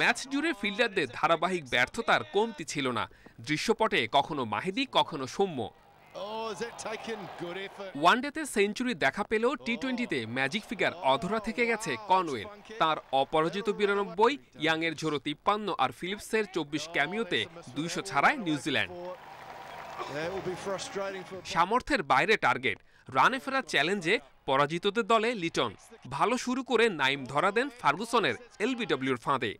ম্যাচ জুড়ে ফিল্ডারদের ধারাবাহিক ব্যর্থতার কমতি ছিল না। দৃশ্যপটে কখনো মাহিদি, কখনো সৌম্য। ওয়ানডেতে সেঞ্চুরি দেখা পেলেও টি-20তে ম্যাজিক ফিগার অধরা থেকে গেছে কনওয়ের। তার অপরাজিত 92, ইয়াংয়ের ঝোড়ো 53 আর ফিলিপসের 24 ক্যামিওতে 200 ছাড়ায় নিউজিল্যান্ড। সামর্থ্যের বাইরে টার্গেট, রানে ফেরার চ্যালেঞ্জে পরাজিতদের দলে লিটন। ভালো শুরু করে নাইম ধরা দেন ফার্গুসনের এলবিডব্লিউর ফাঁদে।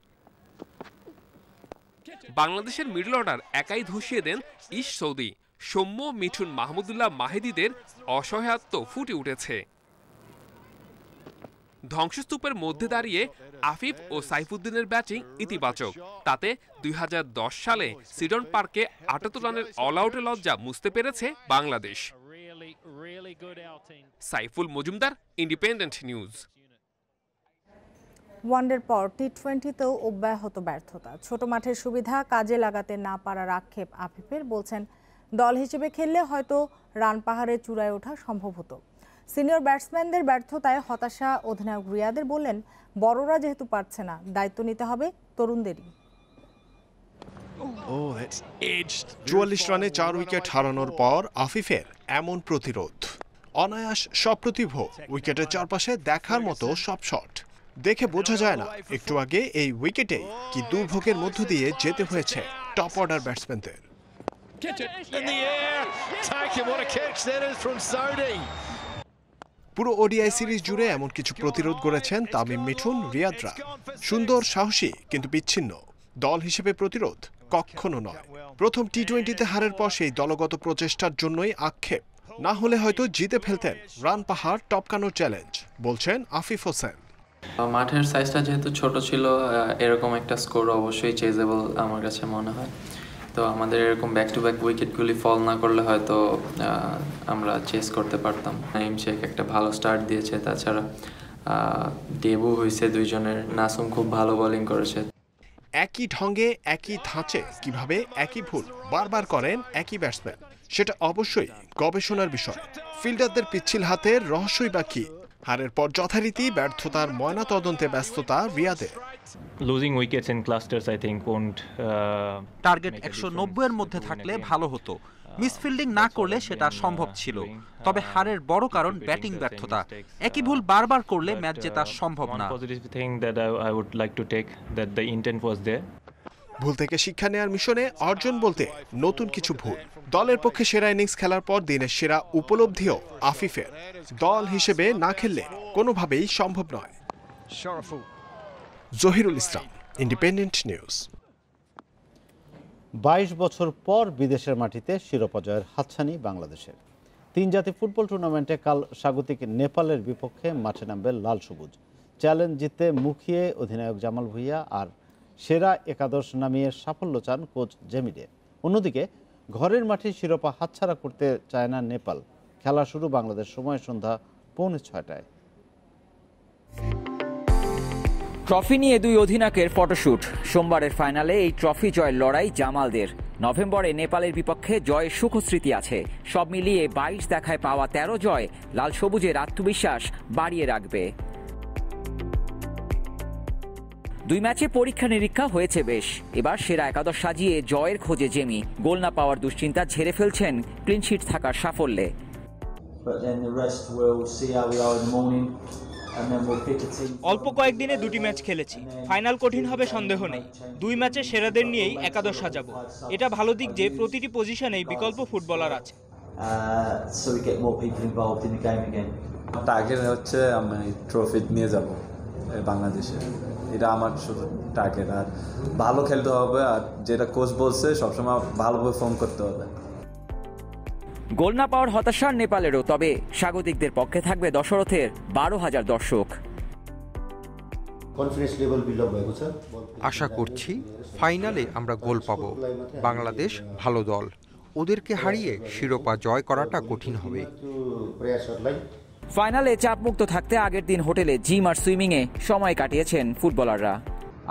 বাংলাদেশের মিডল অর্ডার একাই ধসিয়ে দেন সৌদি। সৌম্য, মিঠুন, মাহমুদুল্লাহ, মাহিদিদের অসহায়ত্ব ফুটে উঠেছে। ধ্বংসস্তূপের মধ্যে দাঁড়িয়ে আফিফ ও সাইফুদ্দিনের ব্যাটিং ইতিবাচক। তাতে 2010 সালে সিডন পার্কে 78 রানের অল আউটের লজ্জা মুছতে পেরেছে বাংলাদেশ। Saiful Majumder, independent news. ওয়ানডের পর টি-20তেও অব্যাহত ব্যর্থতা। ছোট মাঠের সুবিধা কাজে লাগাতে না পারার আক্ষেপ আফিফের। বলছেন, দল হিসেবে খেললে হয়তো রান পাহাড়ের চূড়ায় ওঠা সম্ভব হতো। সিনিয়র ব্যাটসম্যানদের ব্যর্থতায় হতাশা অধিনায়ক রিয়াদের। বললেন, বড়রা যেহেতু পারছে না, দায়িত্ব নিতে হবে তরুণদেরই। 44 রানে 4 উইকেট হারানোর পর আফিফের এমন প্রতিরোধ। অনায়াস সপ্রতিভ, উইকেটের চারপাশে দেখার মতো সব শট। দেখে বোঝা যায় না একটু আগে এই উইকেটে কি দুর্ভোগের মধ্য দিয়ে যেতে হয়েছে টপ অর্ডার ব্যাটসম্যানদের। পুরো ওডিআই সিরিজ জুড়ে এমন কিছু প্রতিরোধ গড়েছেন তামিম, মিঠুন, রিয়াদরা। সুন্দর, সাহসী কিন্তু বিচ্ছিন্ন। দল হিসেবে প্রতিরোধ কখনো নয়। প্রথম টি-20তে হারের পর সেই দলগত প্রচেষ্টার জন্যই আক্ষেপ। না হলে হয়তো জিতে ফেলতেন রান পাহাড় টপকানোর চ্যালেঞ্জ, বলছেন আফিফ হোসেন। মাঠের সাইজটা যেহেতু ছোট ছিল, এরকম একটা স্কোর অবশ্যই চেজেবল আমার কাছে মনে হয়। তো আমাদের এরকম ব্যাক টু ব্যাক উইকেটগুলি ফল না করলে হয়তো আমরা চেস করতে পারতাম। নাইম শেখ একটা ভালো স্টার্ট দিয়েছে, তাছাড়া ডেবু হয়েছে দুইজনের। নাসুম খুব ভালো বোলিং করেছে। একই ঢঙ্গে, একই ধাঁচে কিভাবে একই ভুল বারবার করেন একই ব্যাটসম্যান, সেটা অবশ্যই গবেষণার বিষয়। ফিল্ডারদের পিচ্ছিল হাতের রহস্যই বা কি? হারের পর যথারীতি ব্যর্থতার ময়না তদন্তে ব্যস্ততা রিয়াদের। Losing wickets in clusters I think won't target 190 এর মধ্যে থাকলে ভালো হতো। মিসফিল্ডিং না করলে সেটা সম্ভব ছিল। তবে হারের বড় কারণ ব্যাটিং ব্যর্থতা। একই ভুল বারবার করলে ম্যাচ জেতা সম্ভব না। ভুল থেকে শিক্ষা নেওয়ার মিশনে অর্জন বলতে নতুন কিছু ভুল। দলের পক্ষে সেরা ইনিংস খেলার পর দিনের সেরা উপলব্ধিও আফিফের। দল হিসেবে না খেললে কোনোভাবেই সম্ভব নয়। জহিরুল ইসলাম, ইন্ডিপেন্ডেন্ট নিউজ। 22 বছর পর বিদেশের মাটিতে শিরোপা জয়ের হাতছানি বাংলাদেশের। 3 জাতি ফুটবল টুর্নামেন্টে কাল স্বাগতিক নেপালের বিপক্ষে মাঠে নামবে লাল সবুজ। চ্যালেঞ্জ জিততে মুখিয়ে অধিনায়ক জামাল ভুঁইয়া আর সেরা একাদশ নামিয়ে সাফল্য চান কোচ জেমিডে। অন্যদিকে ঘরের মাঠে শিরোপা হাতছাড়া করতে চায় না নেপাল। খেলা শুরু বাংলাদেশ সময় সন্ধ্যা 6:45। ট্রফি নিয়ে দুই অধিনায়কের ফটোশুট। সোমবারের ফাইনালে এই ট্রফি জয়ের লড়াই জামালদের। নভেম্বরে নেপালের বিপক্ষে জয়ের সুখস্মৃতি আছে। সব মিলিয়ে 22 দেখায় পাওয়া 13 জয় লাল সবুজের আত্মবিশ্বাস বাড়িয়ে রাখবে। 2 ম্যাচে পরীক্ষা নিরীক্ষা হয়েছে বেশ। এবার সেরা একাদশ সাজিয়ে জয়ের খোঁজে জেমি। গোল না পাওয়ার দুশ্চিন্তা ঝেড়ে ফেলছেন ক্লিনশিট থাকার সাফল্যে। but then the rest we'll see how we are in the morning. অল্প কয়েকদিনে দুটি ম্যাচ খেলেছি, ফাইনাল কঠিন হবে সন্দেহ নেই। 2 ম্যাচে সেরাদের নিয়েই একাদশ সাজাবো। এটা ভালো দিক যে প্রতিটি পজিশনেই বিকল্প ফুটবলার আছে। So we get more people involved in the game again. Target হচ্ছে আমি ট্রফি নিয়ে যাব বাংলাদেশে, এটা আমার শুধু টার্গেট। আর ভালো খেলতে হবে, আর যেটা কোচ বলছে সবসময় ভালোভাবে ফর্ম করতে হবে। গোল না পাওয়ার হতাশা নেপালেরও, তবে স্বাগতিকদের পক্ষে থাকবে দশরথের 12,000 দর্শক। আশা করছি ফাইনালে আমরা গোল পাব। বাংলাদেশ ভালো দল, ওদেরকে হারিয়ে শিরোপা জয় করাটা কঠিন হবে। ফাইনালে চাপমুক্ত থাকতে আগের দিন হোটেলে জিম আর সুইমিংয়ে সময় কাটিয়েছেন ফুটবলাররা।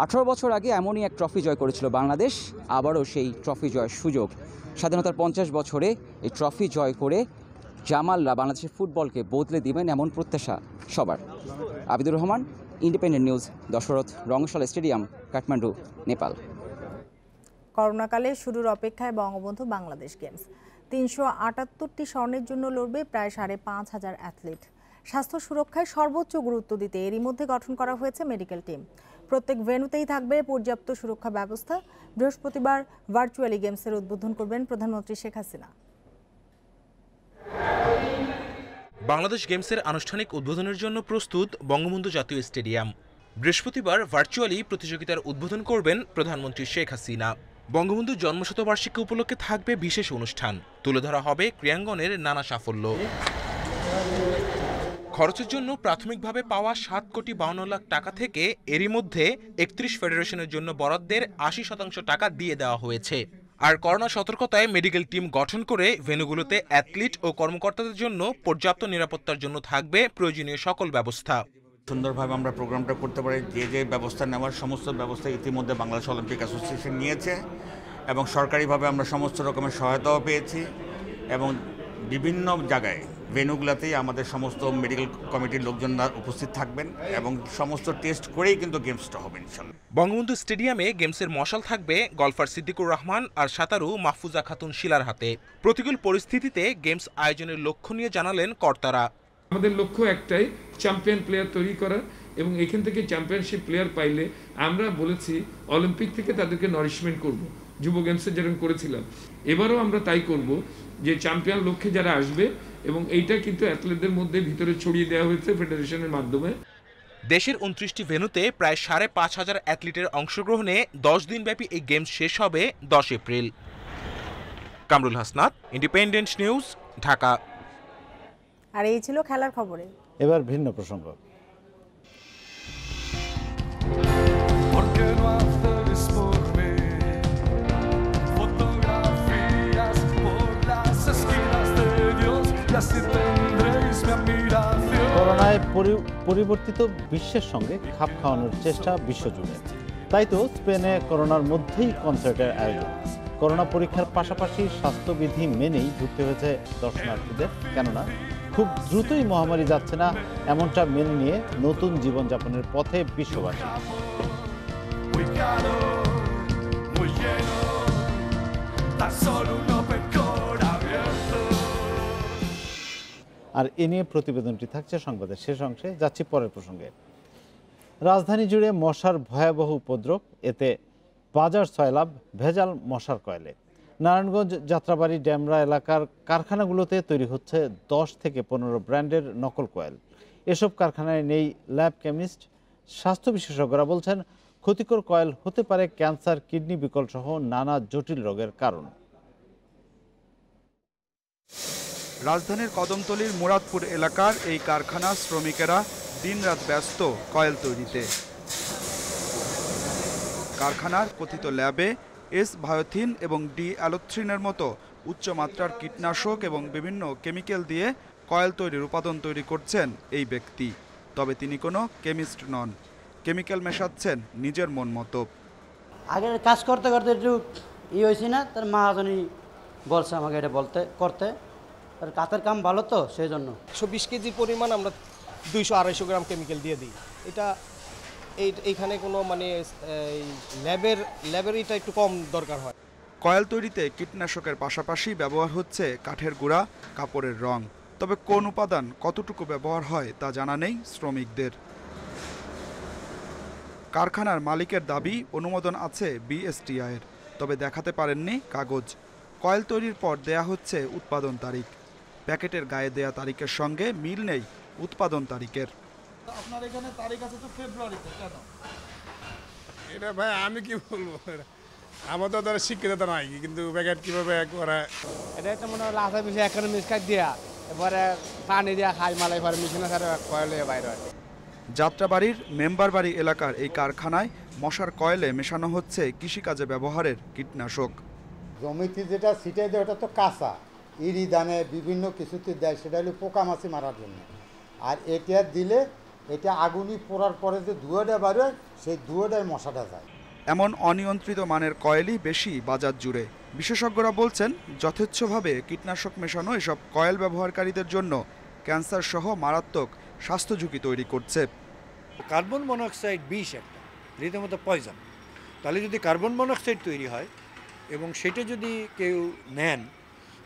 18 বছর আগে এমনই এক ট্রফি জয় করেছিল বাংলাদেশ, আবারও সেই ট্রফি জয়ের সুযোগ। স্বাধীনতার 50 বছরে এই ট্রফি জয় করে জামালরা বাংলাদেশের ফুটবলকে বদলে দিবেন এমন প্রত্যাশা সবার। Abidur Rahman, independent news, Dasharath Rangasala stadium, Kathmandu, Nepal. করোনাকালে শুরুর অপেক্ষায় বঙ্গবন্ধু বাংলাদেশ গেমস। 378টি স্বর্ণের জন্য লড়বে প্রায় 5,500 অ্যাথলিট। স্বাস্থ্য সুরক্ষায় সর্বোচ্চ গুরুত্ব দিতে এরই মধ্যে গঠন করা হয়েছে মেডিকেল টিম। প্রত্যেক ভেন্যুতেই থাকবে পর্যাপ্ত সুরক্ষা ব্যবস্থা। বৃহস্পতিবার ভার্চুয়ালি গেমসের উদ্বোধন করবেন প্রধানমন্ত্রী শেখ হাসিনা। বাংলাদেশ গেমসের আনুষ্ঠানিক উদ্বোধনের জন্য প্রস্তুত বঙ্গবন্ধু জাতীয় স্টেডিয়াম। বৃহস্পতিবার ভার্চুয়ালি প্রতিযোগিতার উদ্বোধন করবেন প্রধানমন্ত্রী শেখ হাসিনা। বঙ্গবন্ধু জন্মশতবার্ষিকী উপলক্ষে থাকবে বিশেষ অনুষ্ঠান, তুলে ধরা হবে ক্রীড়াঙ্গনের নানা সাফল্য। খরচের জন্য প্রাথমিকভাবে পাওয়া 7 কোটি 52 লাখ টাকা থেকে এরই মধ্যে 31 ফেডারেশনের জন্য বরাদ্দের 80% টাকা দিয়ে দেওয়া হয়েছে। আর করোনা সতর্কতায় মেডিকেল টিম গঠন করে ভেন্যুগুলোতে অ্যাথলিট ও কর্মকর্তাদের জন্য পর্যাপ্ত নিরাপত্তার জন্য থাকবে প্রয়োজনীয় সকল ব্যবস্থা। সুন্দরভাবে আমরা প্রোগ্রামটা করতে পারি। যে ব্যবস্থা নেওয়ার সমস্ত ব্যবস্থা ইতিমধ্যে বাংলাদেশ অলিম্পিক অ্যাসোসিয়েশন নিয়েছে এবং সরকারিভাবে আমরা সমস্ত রকমের সহায়তাও পেয়েছি এবং বিভিন্ন জায়গায় ভেন্যুগুলোতেই আমাদের সমস্ত মেডিকেল কমিটির লোকজনরা উপস্থিত থাকবেন এবং সমস্ত টেস্ট করেই কিন্তু গেমসটা হবে ইনশাআল্লাহ। বঙ্গবন্ধু স্টেডিয়ামে গেমসের মশাল থাকবে গলফার সিদ্দিকুর রহমান আর সাঁতারু মাহফুজা খাতুন শিলার হাতে। প্রতিকূল পরিস্থিতিতে গেমস আয়োজনের লক্ষ্য নিয়ে জানালেন কর্তারা। আমাদের লক্ষ্য একটাই, চ্যাম্পিয়ন প্লেয়ার তৈরি করা, এবং এখান থেকে চ্যাম্পিয়নশিপ প্লেয়ার পাইলে আমরা বলেছি অলিম্পিক থেকে তাদেরকে নারিশমেন্ট করব, যুব গেমসে যেরকম করেছিলাম। এবারও আমরা তাই করব, যে চ্যাম্পিয়ন লক্ষ্যে যারা আসবে, এবং এইটা কিন্তু অ্যাথলেটদের মধ্যে ভিতরে ছড়িয়ে দেওয়া হয়েছে ফেডারেশনের মাধ্যমে। দেশের 29টি ভেন্যুতে প্রায় 5,500 অ্যাথলিটের অংশগ্রহণে 10 দিনব্যাপী এই গেমস শেষ হবে 10 April. Kamrul Hasnat, independent news, Dhaka. আর এই ছিল খেলার খবরে। এবার ভিন্ন প্রসঙ্গ। করোনায় পরিবর্তিত বিশ্বের সঙ্গে খাপ খাওয়ানোর চেষ্টা বিশ্বজুড়ে। তাই তো স্পেনে করোনার মধ্যেই কনসার্টের আয়োজন। করোনা পরীক্ষার পাশাপাশি স্বাস্থ্যবিধি মেনেই ঢুকতে হয়েছে দর্শনার্থীদের, কেননা খুব দ্রুতই মহামারী যাচ্ছে না এমনটা মেনে নিয়ে নতুন জীবনযাপনের পথে বিশ্ববাসী। আর এ নিয়ে প্রতিবেদনটি থাকছে সংবাদের শেষ অংশে। যাচ্ছি পরের প্রসঙ্গে। রাজধানী জুড়ে মশার ভয়াবহ উপদ্রব, এতে বাজার সয়লাভ ভেজাল মশার কয়েলে। নারায়ণগঞ্জ যাত্রাবাড়ি ড্যামরা এলাকার কারখানাগুলোতে তৈরি হচ্ছে 10 থেকে 15 ব্র্যান্ডের নকল কয়েল। এসব কারখানায় নেই ল্যাব কেমিস্ট। স্বাস্থ্য বিশেষজ্ঞরা বলছেন ক্ষতিকর কয়েল হতে পারে ক্যান্সার, কিডনি বিকল সহ নানা জটিল রোগের কারণ। রাজধানীর কদমতলীর মুরাদপুর এলাকার এই কারখানার শ্রমিকেরা দিনরাত ব্যস্ত কয়েল তৈরিতে। কারখানার কথিত ল্যাবে S-ভায়োথিন এবং D-অ্যালোথ্রিনের মতো উচ্চমাত্রার কীটনাশক এবং বিভিন্ন কেমিক্যাল দিয়ে কয়েল তৈরির উপাদান তৈরি করছেন এই ব্যক্তি। তবে তিনি কোনো কেমিস্ট নন, কেমিক্যাল মেশাচ্ছেন নিজের মন মতো। আগের কাজ করতে করতে একটু হয়েছি না, তার মহাজনই বলছে আমাকে এটা করতে। আর কাতের কাম ভালো তো, সেই জন্য 120 কেজি পরিমাণ আমরা 200-250 গ্রাম কেমিক্যাল দিয়ে দিই। এটা এইখানে কোনো মানে ল্যাবের এটা একটু কম দরকার হয়। কয়েল তৈরিতে কীটনাশকের পাশাপাশি ব্যবহার হচ্ছে কাঠের গুঁড়া, কাপড়ের রং। তবে কোন উপাদান কতটুকু ব্যবহার হয় তা জানা নেই শ্রমিকদের। কারখানার মালিকের দাবি অনুমোদন আছে বিএসটিআইয়ের, তবে দেখাতে পারেননি কাগজ। কয়েল তৈরির পর দেয়া হচ্ছে উৎপাদন তারিখ। প্যাকেটের গায়ে দেয়া তারিখের সঙ্গে মিল নেই উৎপাদন তারিখের। আপনার এখানে তারিখ আছে তো ফেব্রুয়ারিতে, কেন? এটা ভাই আমি কি বলবো, আমার তো ধরো শিক্ষিত নাই, কিন্তু প্যাকেট কিভাবে করে এটা একটা মনে হলো আশা মিশে একটা মিসকাট দিয়া এবারে পানি দিয়া খাই মালাই পরে মেশিনে সারে কয়েলে বাইরে হয়। যাত্রাবাড়ির মেম্বার বাড়ি এলাকার এই কারখানায় মশার কয়েলে মেশানো হচ্ছে কৃষিকাজে ব্যবহারের কীটনাশক। জমিতে যেটা ছিটাই দেয় ওটা তো কাঁচা, ইরি দানে বিভিন্ন কিছুতে দেয়, সেটা হলো পোকামাছি মারার জন্য। আর এটা দিলে এটা আগুনি পোড়ার পরে যে ধুয়োটা বাড়ে সেই ধুয়োটায় মশাটা যায়। এমন অনিয়ন্ত্রিত মানের কয়েলই বেশি বাজার জুড়ে। বিশেষজ্ঞরা বলছেন যথেচ্ছভাবে কীটনাশক মেশানো এসব কয়েল ব্যবহারকারীদের জন্য ক্যান্সার সহ মারাত্মক স্বাস্থ্য ঝুঁকি তৈরি করছে। কার্বন মনোক্সাইড বিষ একটা রীতিমতো পয়জন। তাহলে যদি কার্বন মনোক্সাইড তৈরি হয় এবং সেটা যদি কেউ নেন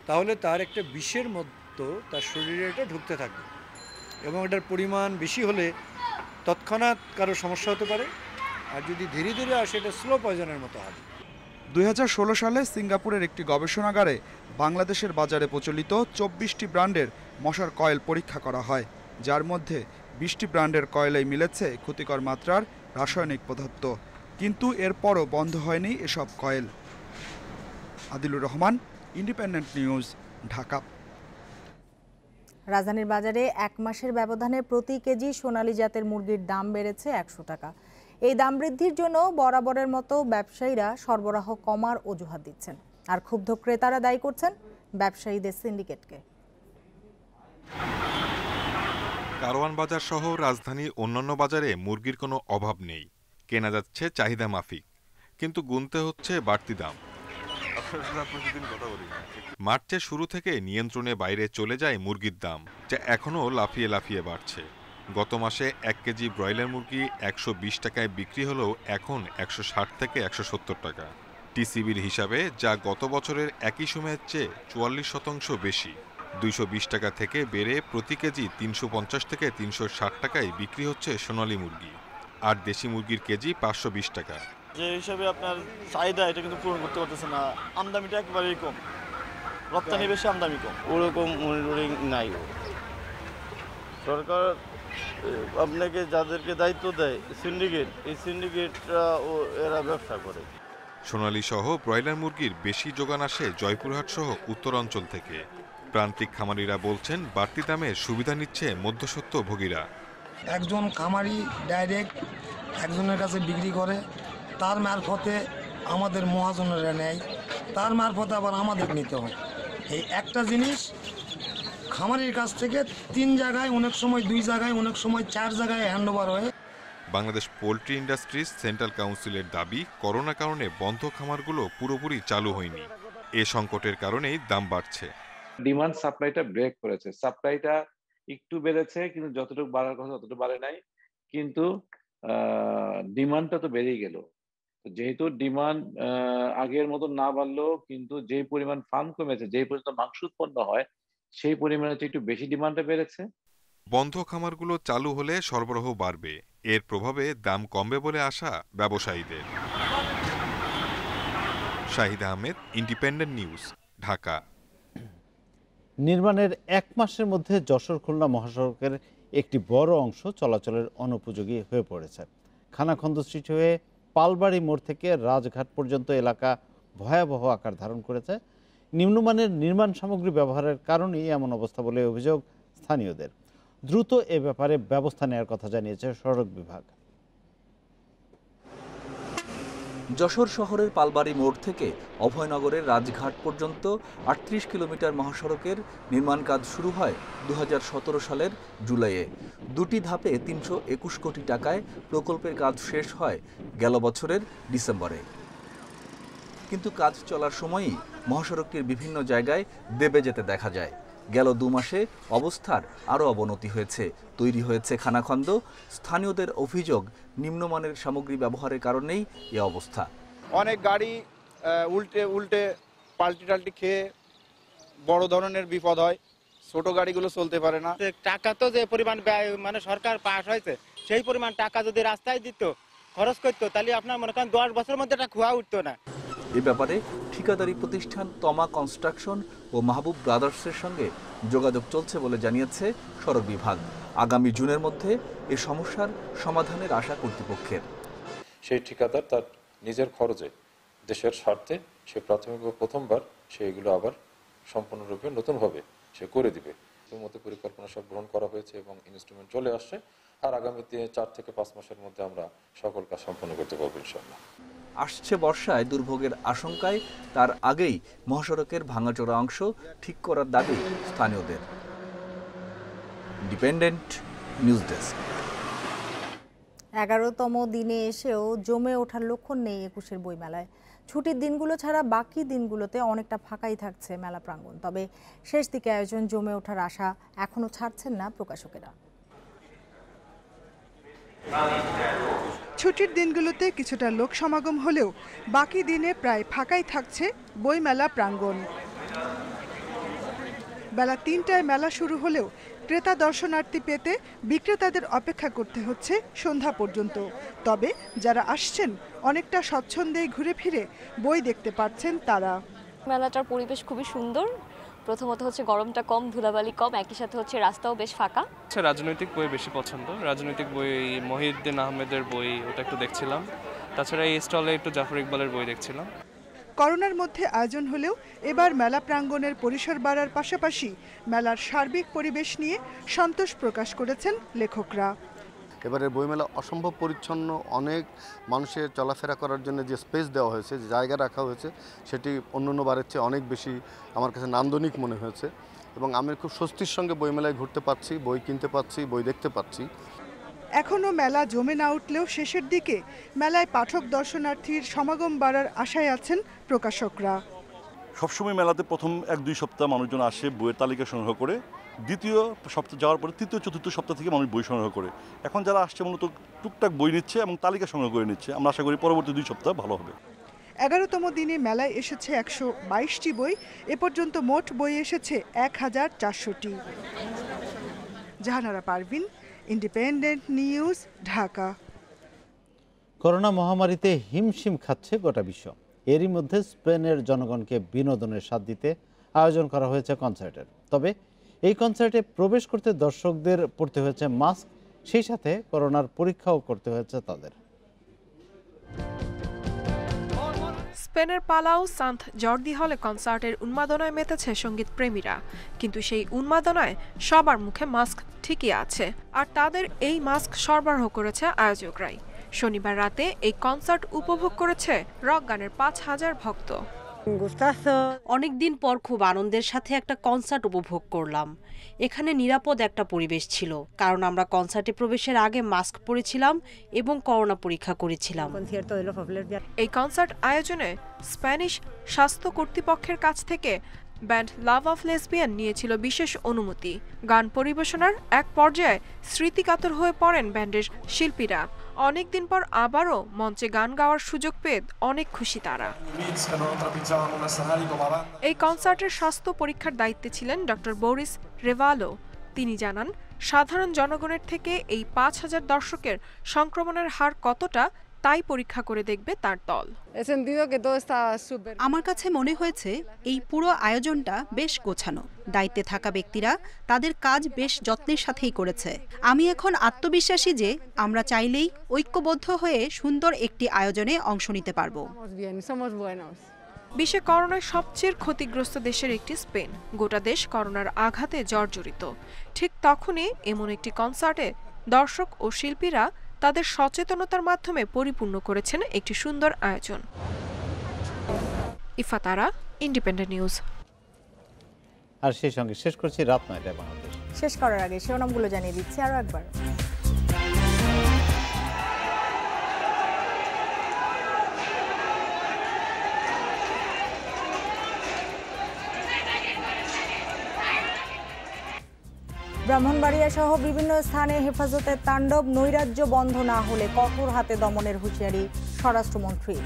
তাহলে তার একটা বিষের মতো তার শরীরে এটা ঢুকতে থাকবে এবং এটার পরিমাণ বেশি হলে তৎক্ষণাৎ কারো সমস্যা হতে পারে, আর যদি ধীরে ধীরে আসে এটা স্লো পয়জনের মতো হবে। 2016 সালে সিঙ্গাপুরের একটি গবেষণাগারে বাংলাদেশের বাজারে প্রচলিত 24টি ব্র্যান্ডের মশার কয়েল পরীক্ষা করা হয়, যার মধ্যে 20টি ব্র্যান্ডের কয়েলেই মিলেছে ক্ষতিকর মাত্রার রাসায়নিক পদার্থ। কিন্তু এরপরও বন্ধ হয়নি এসব coil. Adilur Rahman, independent news, Dhaka. রাজধানীর বাজারে এক মাসের ব্যবধানে প্রতি কেজি সোনালী জাতের মুরগির দাম বেড়েছে 100 টাকা। এই দাম বৃদ্ধির জন্য বরাবরের মতো ব্যবসায়ীরা সরবরাহ কমার অজুহাত দিচ্ছেন, আর ক্ষুব্ধ ক্রেতারা দায়ী করছেন ব্যবসায়ীদের সিন্ডিকেটকে। কারওয়ান বাজার সহ রাজধানীর অন্যান্য বাজারে মুরগির কোনো অভাব নেই, কেনা যাচ্ছে চাহিদা মাফিক, কিন্তু গুনতে হচ্ছে বাড়তি দাম। মার্চের শুরু থেকে নিয়ন্ত্রণের বাইরে চলে যায় মুরগির দাম, যা এখনও লাফিয়ে লাফিয়ে বাড়ছে। গত মাসে 1 কেজি ব্রয়লার মুরগি 120 টাকায় বিক্রি হলেও এখন 160 থেকে 170 টাকা। টিসিবির হিসাবে যা গত বছরের একই সময়ের চেয়ে 44% বেশি। 220 টাকা থেকে বেড়ে প্রতি কেজি 350 থেকে 360 টাকায় বিক্রি হচ্ছে সোনালী মুরগি, আর দেশি মুরগির কেজি 520 টাকা। যে হিসাবে আপনার চাহিদা এটা কিন্তু পূরণ করতে পারতেছে না, আমদানিটা একেবারেই কম, রপ্তানি বেশি আমদানি কম, ওরকম মনিটরিং নাই। সরকার আপনাকে যাদেরকে দায়িত্ব দেয় সিন্ডিকেট, এই সিন্ডিকেটরা এরা ব্যবসা করে। সোনালী সহ ব্রয়লার মুরগির বেশি যোগান আসে জয়পুরহাট সহ উত্তরাঞ্চল থেকে। প্রান্তিক খামারিরা বলছেন বাড়তি দামে সুবিধা নিচ্ছে মধ্যস্বত্ব ভোগীরা। একজন খামারি ডাইরেক্ট একজনের কাছে বিক্রি করে, তার মারফতে আমাদের মহাজনেরা নেয়, তার মারফতে আবার আমাদের নিতে হয়। এই একটা জিনিস খামারির কাছ থেকে 3 জায়গায়, অনেক সময় 2 জায়গায়, অনেক সময় 4 জায়গায় হ্যান্ডওভার হয়। বাংলাদেশ পোল্ট্রি ইন্ডাস্ট্রিজ সেন্ট্রাল কাউন্সিলের দাবি, করোনা কারণে বন্ধ খামারগুলো পুরোপুরি চালু হয়নি। এ সংকটের কারণেই দাম বাড়ছে। ডিমান্ড সাপ্লাইটা ব্রেক করেছে, সাপ্লাইটা একটু বেড়েছে কিন্তু যতটুকু বাড়ার কথা ততটুকু বাড়ে নাই, কিন্তু ডিমান্ডটা তো বেড়েই গেল। যেহেতু ডিমান্ড আগের মতো না বাড়লেও কিন্তু যে পরিমাণ ফার্ম কমেছে, যেই পর্যন্ত মাংস উৎপন্ন হয় সেই পরিমাণে একটু বেশি ডিমান্ডটা বেড়েছে। বন্ধ খামারগুলো চালু হলে সরবরাহ বাড়বে, এর প্রভাবে দাম কমবে বলে আশা ব্যবসায়ীদের। Shahid Ahmed, independent news, Dhaka. নির্মাণের 1 মাসের মধ্যে যশোর খুলনা মহাসড়কের একটি বড় অংশ চলাচলের অনুপযোগী হয়ে পড়েছে। খানাখন্দ সৃষ্টি হয়ে পালবাড়ি মোড় থেকে রাজঘাট পর্যন্ত এলাকা ভয়াবহ আকার ধারণ করেছে। নিম্নমানের নির্মাণ সামগ্রী ব্যবহারের কারণেই এমন অবস্থা বলে অভিযোগ স্থানীয়দের। দ্রুত এ ব্যাপারে ব্যবস্থা নেওয়ার কথা জানিয়েছে সড়ক বিভাগ। যশোর শহরের পালবাড়ি মোড় থেকে অভয়নগরের রাজঘাট পর্যন্ত 38 কিলোমিটার মহাসড়কের নির্মাণ কাজ শুরু হয় 2017 সালের জুলাইয়ে। 2টি ধাপে 321 কোটি টাকায় প্রকল্পের কাজ শেষ হয় গেল বছরের ডিসেম্বরে। কিন্তু কাজ চলার সময়ই মহাসড়কটির বিভিন্ন জায়গায় দেবে যেতে দেখা যায়। গেল 2 মাসে অবস্থার আরও অবনতি হয়েছে, তৈরি হয়েছে খানাখন্দ। স্থানীয়দের অভিযোগ, নিম্নমানের সামগ্রী ব্যবহারের কারণেই এ অবস্থা। অনেক গাড়ি উল্টে পাল্টি টাল্টি খেয়ে বড় ধরনের বিপদ হয়। ছোট গাড়িগুলো চলতে পারে না। টাকা তো যে পরিমাণ ব্যয় মানে সরকার পাস হয়েছে সেই পরিমাণ টাকা যদি রাস্তায় দিত খরচ করতো তাহলে আপনার মনে করেন 10 বছরের মধ্যে এটা খোয়া উঠতো না। এ ব্যাপারে ঠিকাদারি প্রতিষ্ঠান তমা কনস্ট্রাকশন ও মাহবুব ব্রাদার্সের সঙ্গে যোগাযোগ চলছে বলে জানিয়েছে সড়ক বিভাগ। আগামী জুনের মধ্যে এ সমস্যার সমাধানের আশা কর্তৃপক্ষের। সেই ঠিকাদার তার নিজের খরচে দেশের স্বার্থে সে প্রাথমিক প্রথমবার সে এগুলো আবার সম্পূর্ণরূপে নতুনভাবে সে করে দিবে। মতো পরিকল্পনা সব গ্রহণ করা হয়েছে এবং ইনস্ট্রুমেন্ট চলে আসছে। আর আগামী 4 থেকে 5 মাসের মধ্যে আমরা সকল কাজ সম্পন্ন করতে পারবো ইনশাআল্লাহ। আসছে বর্ষায় দুর্ভোগের আশঙ্কায় তার আগেই মহাসড়কের ভাঙাচোরা অংশ ঠিক করার দাবি স্থানীয়দের। Dependent news desk. 11তম দিনে এসেও জমে ওঠার লক্ষণ নেই 21-এর বইমেলায়। ছুটির দিনগুলো ছাড়া বাকি দিনগুলোতে অনেকটা ফাঁকাই থাকছে মেলা প্রাঙ্গণ। তবে শেষ দিকে আয়োজন জমে ওঠার আশা এখনো ছাড়ছেন না প্রকাশকেরা। ছুটির দিনগুলোতে কিছুটা লোক সমাগম হলেও বাকি দিনে প্রায় ফাঁকাই থাকছে বইমেলা প্রাঙ্গণ। বেলা 3টায় মেলা শুরু হলেও ক্রেতা দর্শনার্থী পেতে বিক্রেতাদের অপেক্ষা করতে হচ্ছে সন্ধ্যা পর্যন্ত। তবে যারা আসছেন অনেকটা স্বচ্ছন্দেই ঘুরে ফিরে বই দেখতে পাচ্ছেন তারা। মেলাটার পরিবেশ খুবই সুন্দর। প্রথমত হচ্ছে গরমটা কম, ধুলাবালি কম, একই সাথে হচ্ছে রাস্তাও বেশ ফাঁকা। রাজনৈতিক বই বেশি পছন্দ। রাজনৈতিক বই মহিউদ্দিন আহমেদের বই ওটা একটু দেখছিলাম। তাছাড়া এই স্টলে একটু জাফর ইকবালের বই দেখছিলাম। করোনার মধ্যে আয়োজন হলেও এবার মেলা প্রাঙ্গণের পরিসর বাড়ার পাশাপাশি মেলার সার্বিক পরিবেশ নিয়ে সন্তোষ প্রকাশ করেছেন লেখকরা। এবারের বইমেলা অসম্ভব পরিচ্ছন্ন, অনেক মানুষের চলাফেরা করার জন্য যে স্পেস দেওয়া হয়েছে, যে জায়গা রাখা হয়েছে, সেটি অন্যান্য বারের চেয়ে অনেক বেশি আমার কাছে নান্দনিক মনে হয়েছে এবং আমি খুব স্বস্তির সঙ্গে বইমেলায় ঘুরতে পারছি, বই কিনতে পারছি, বই দেখতে পাচ্ছি। এখনও মেলা জমে না উঠলেও শেষের দিকে মেলায় পাঠক দর্শনার্থীর সমাগম বাড়ার আশায় আছেন প্রকাশকরা। সবসময় মেলাতে প্রথম 1-2 সপ্তাহ মানুষজন আসে বইয়ের তালিকা সংগ্রহ করে, দ্বিতীয় সপ্তাহ যাওয়ার পরে তৃতীয় চতুর্থ সপ্তাহ থেকে মানুষ বই সংগ্রহ করে। এখন যারা আসছে মূলত টুকটাক বই নিচ্ছে এবং তালিকা সংগ্রহ করে নিচ্ছে। আমরা আশা করি পরবর্তী 2 সপ্তাহ ভালো হবে। 11তম দিনে মেলায় এসেছে 122টি বই। এ পর্যন্ত মোট বই এসেছে 1400টি। Jahanara Parvin, independent news, Dhaka. Corona মহামারীতে হিমশিম খাচ্ছে গোটা বিশ্ব। এরই মধ্যে স্পেনের জনগণকে বিনোদনের স্বাদ দিতে আয়োজন করা হয়েছে কনসার্টের। তবে এই কনসার্টে প্রবেশ করতে দর্শকদের পরতে হয়েছে মাস্ক, সেই সাথে করোনার পরীক্ষাও করতে হয়েছে তাদের। স্পেনের পালাও সান্ত জর্দি হলে কনসার্টের উন্মাদনায় মেতেছে সঙ্গীত প্রেমীরা। কিন্তু সেই উন্মাদনায় সবার মুখে মাস্ক ঠিকই আছে, আর তাদের এই মাস্ক সরবরাহ করেছে আয়োজকরাই। শনিবার রাতে এই কনসার্ট উপভোগ করেছে রক গানের 5000 ভক্ত। অনেকদিন পর খুব আনন্দের সাথে একটা কনসার্ট উপভোগ করলাম। এখানে নিরাপদ একটা পরিবেশ ছিল, কারণ আমরা কনসার্টে প্রবেশের আগে মাস্ক পরেছিলাম এবং করোনা পরীক্ষা করেছিলাম। এই কনসার্ট আয়োজনে স্প্যানিশ স্বাস্থ্য কর্তৃপক্ষের কাছ থেকে ব্যান্ড লাভ অফ লেসবিয়ান নিয়েছিল বিশেষ অনুমতি। গান পরিবেশনার এক পর্যায়ে স্মৃতিকাতর হয়ে পড়েন ব্যান্ডের শিল্পীরা। অনেকদিন পর আবারও মঞ্চে গান গাওয়ার সুযোগ পেয়ে অনেক খুশি তারা। এই কনসার্টের স্বাস্থ্য পরীক্ষার দায়িত্বে ছিলেন ডক্টর বোরিস রেভালো। তিনি জানান, সাধারণ জনগণের থেকে এই 5000 দর্শকের সংক্রমণের হার কতটা তাই পরীক্ষা করে দেখবে তার দল। আমার কাছে মনে হয়েছে এই পুরো আয়োজনটা বেশ গোছানো। দায়িত্বে থাকা ব্যক্তিরা তাদের কাজ বেশ যত্নের সাথেই করেছে। আমি এখন আত্মবিশ্বাসী যে আমরা চাইলেই ঐক্যবদ্ধ হয়ে সুন্দর একটি আয়োজনে অংশ নিতে পারব। বিশ্বে করোনায় সবচেয়ে ক্ষতিগ্রস্ত দেশের একটি স্পেন। গোটা দেশ করোনার আঘাতে জর্জরিত। ঠিক তখনই এমন একটি কনসার্টে দর্শক ও শিল্পীরা তাদের সচেতনতার মাধ্যমে পরিপূর্ণ করেছেন একটি সুন্দর আয়োজন। ইফাতারা, ইন্ডিপেন্ডেন্ট নিউজ। আর সেই সঙ্গে শেষ করছি রাত 9টায় বাংলাদেশ। শেষ করার আগে শিরোনামগুলো জানিয়ে দিচ্ছি আরো একবার। ব্রাহ্মণবাড়িয়া সহ বিভিন্ন স্থানে হেফাজতের তাণ্ডব, নৈরাজ্য বন্ধ না হলে কঠোর হাতে দমনের হুঁশিয়ারি স্বরাষ্ট্রমন্ত্রী।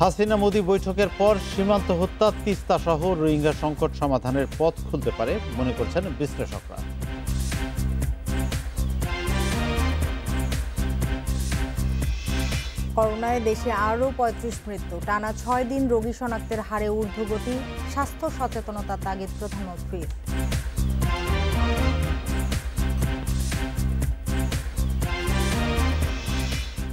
হাসিনা মোদি বৈঠকের পর সীমান্ত হত্যা, তিস্তা সহ রোহিঙ্গা সংকট সমাধানের পথ খুলতে পারে মনে করছেন বিশ্লেষকরা। করোনায় দেশে আরও ৩৫ মৃত্যু, টানা ৬ দিন রোগী শনাক্তের হারে ঊর্ধ্বগতি, স্বাস্থ্য সচেতনতা তাগিদ প্রধানমন্ত্রীর।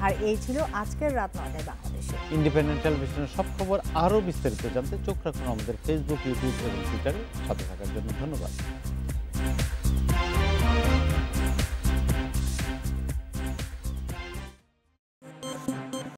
আর এই ছিল আজকের রাত ৯টায় বাংলাদেশে। ইন্ডিপেন্ডেন্ট টেলিভিশনের সব খবর আরও বিস্তারিত জানতে চোখ রাখুন আমাদের ফেসবুক, ইউটিউব এবং টুইটারে। সাথে থাকার জন্য ধন্যবাদ।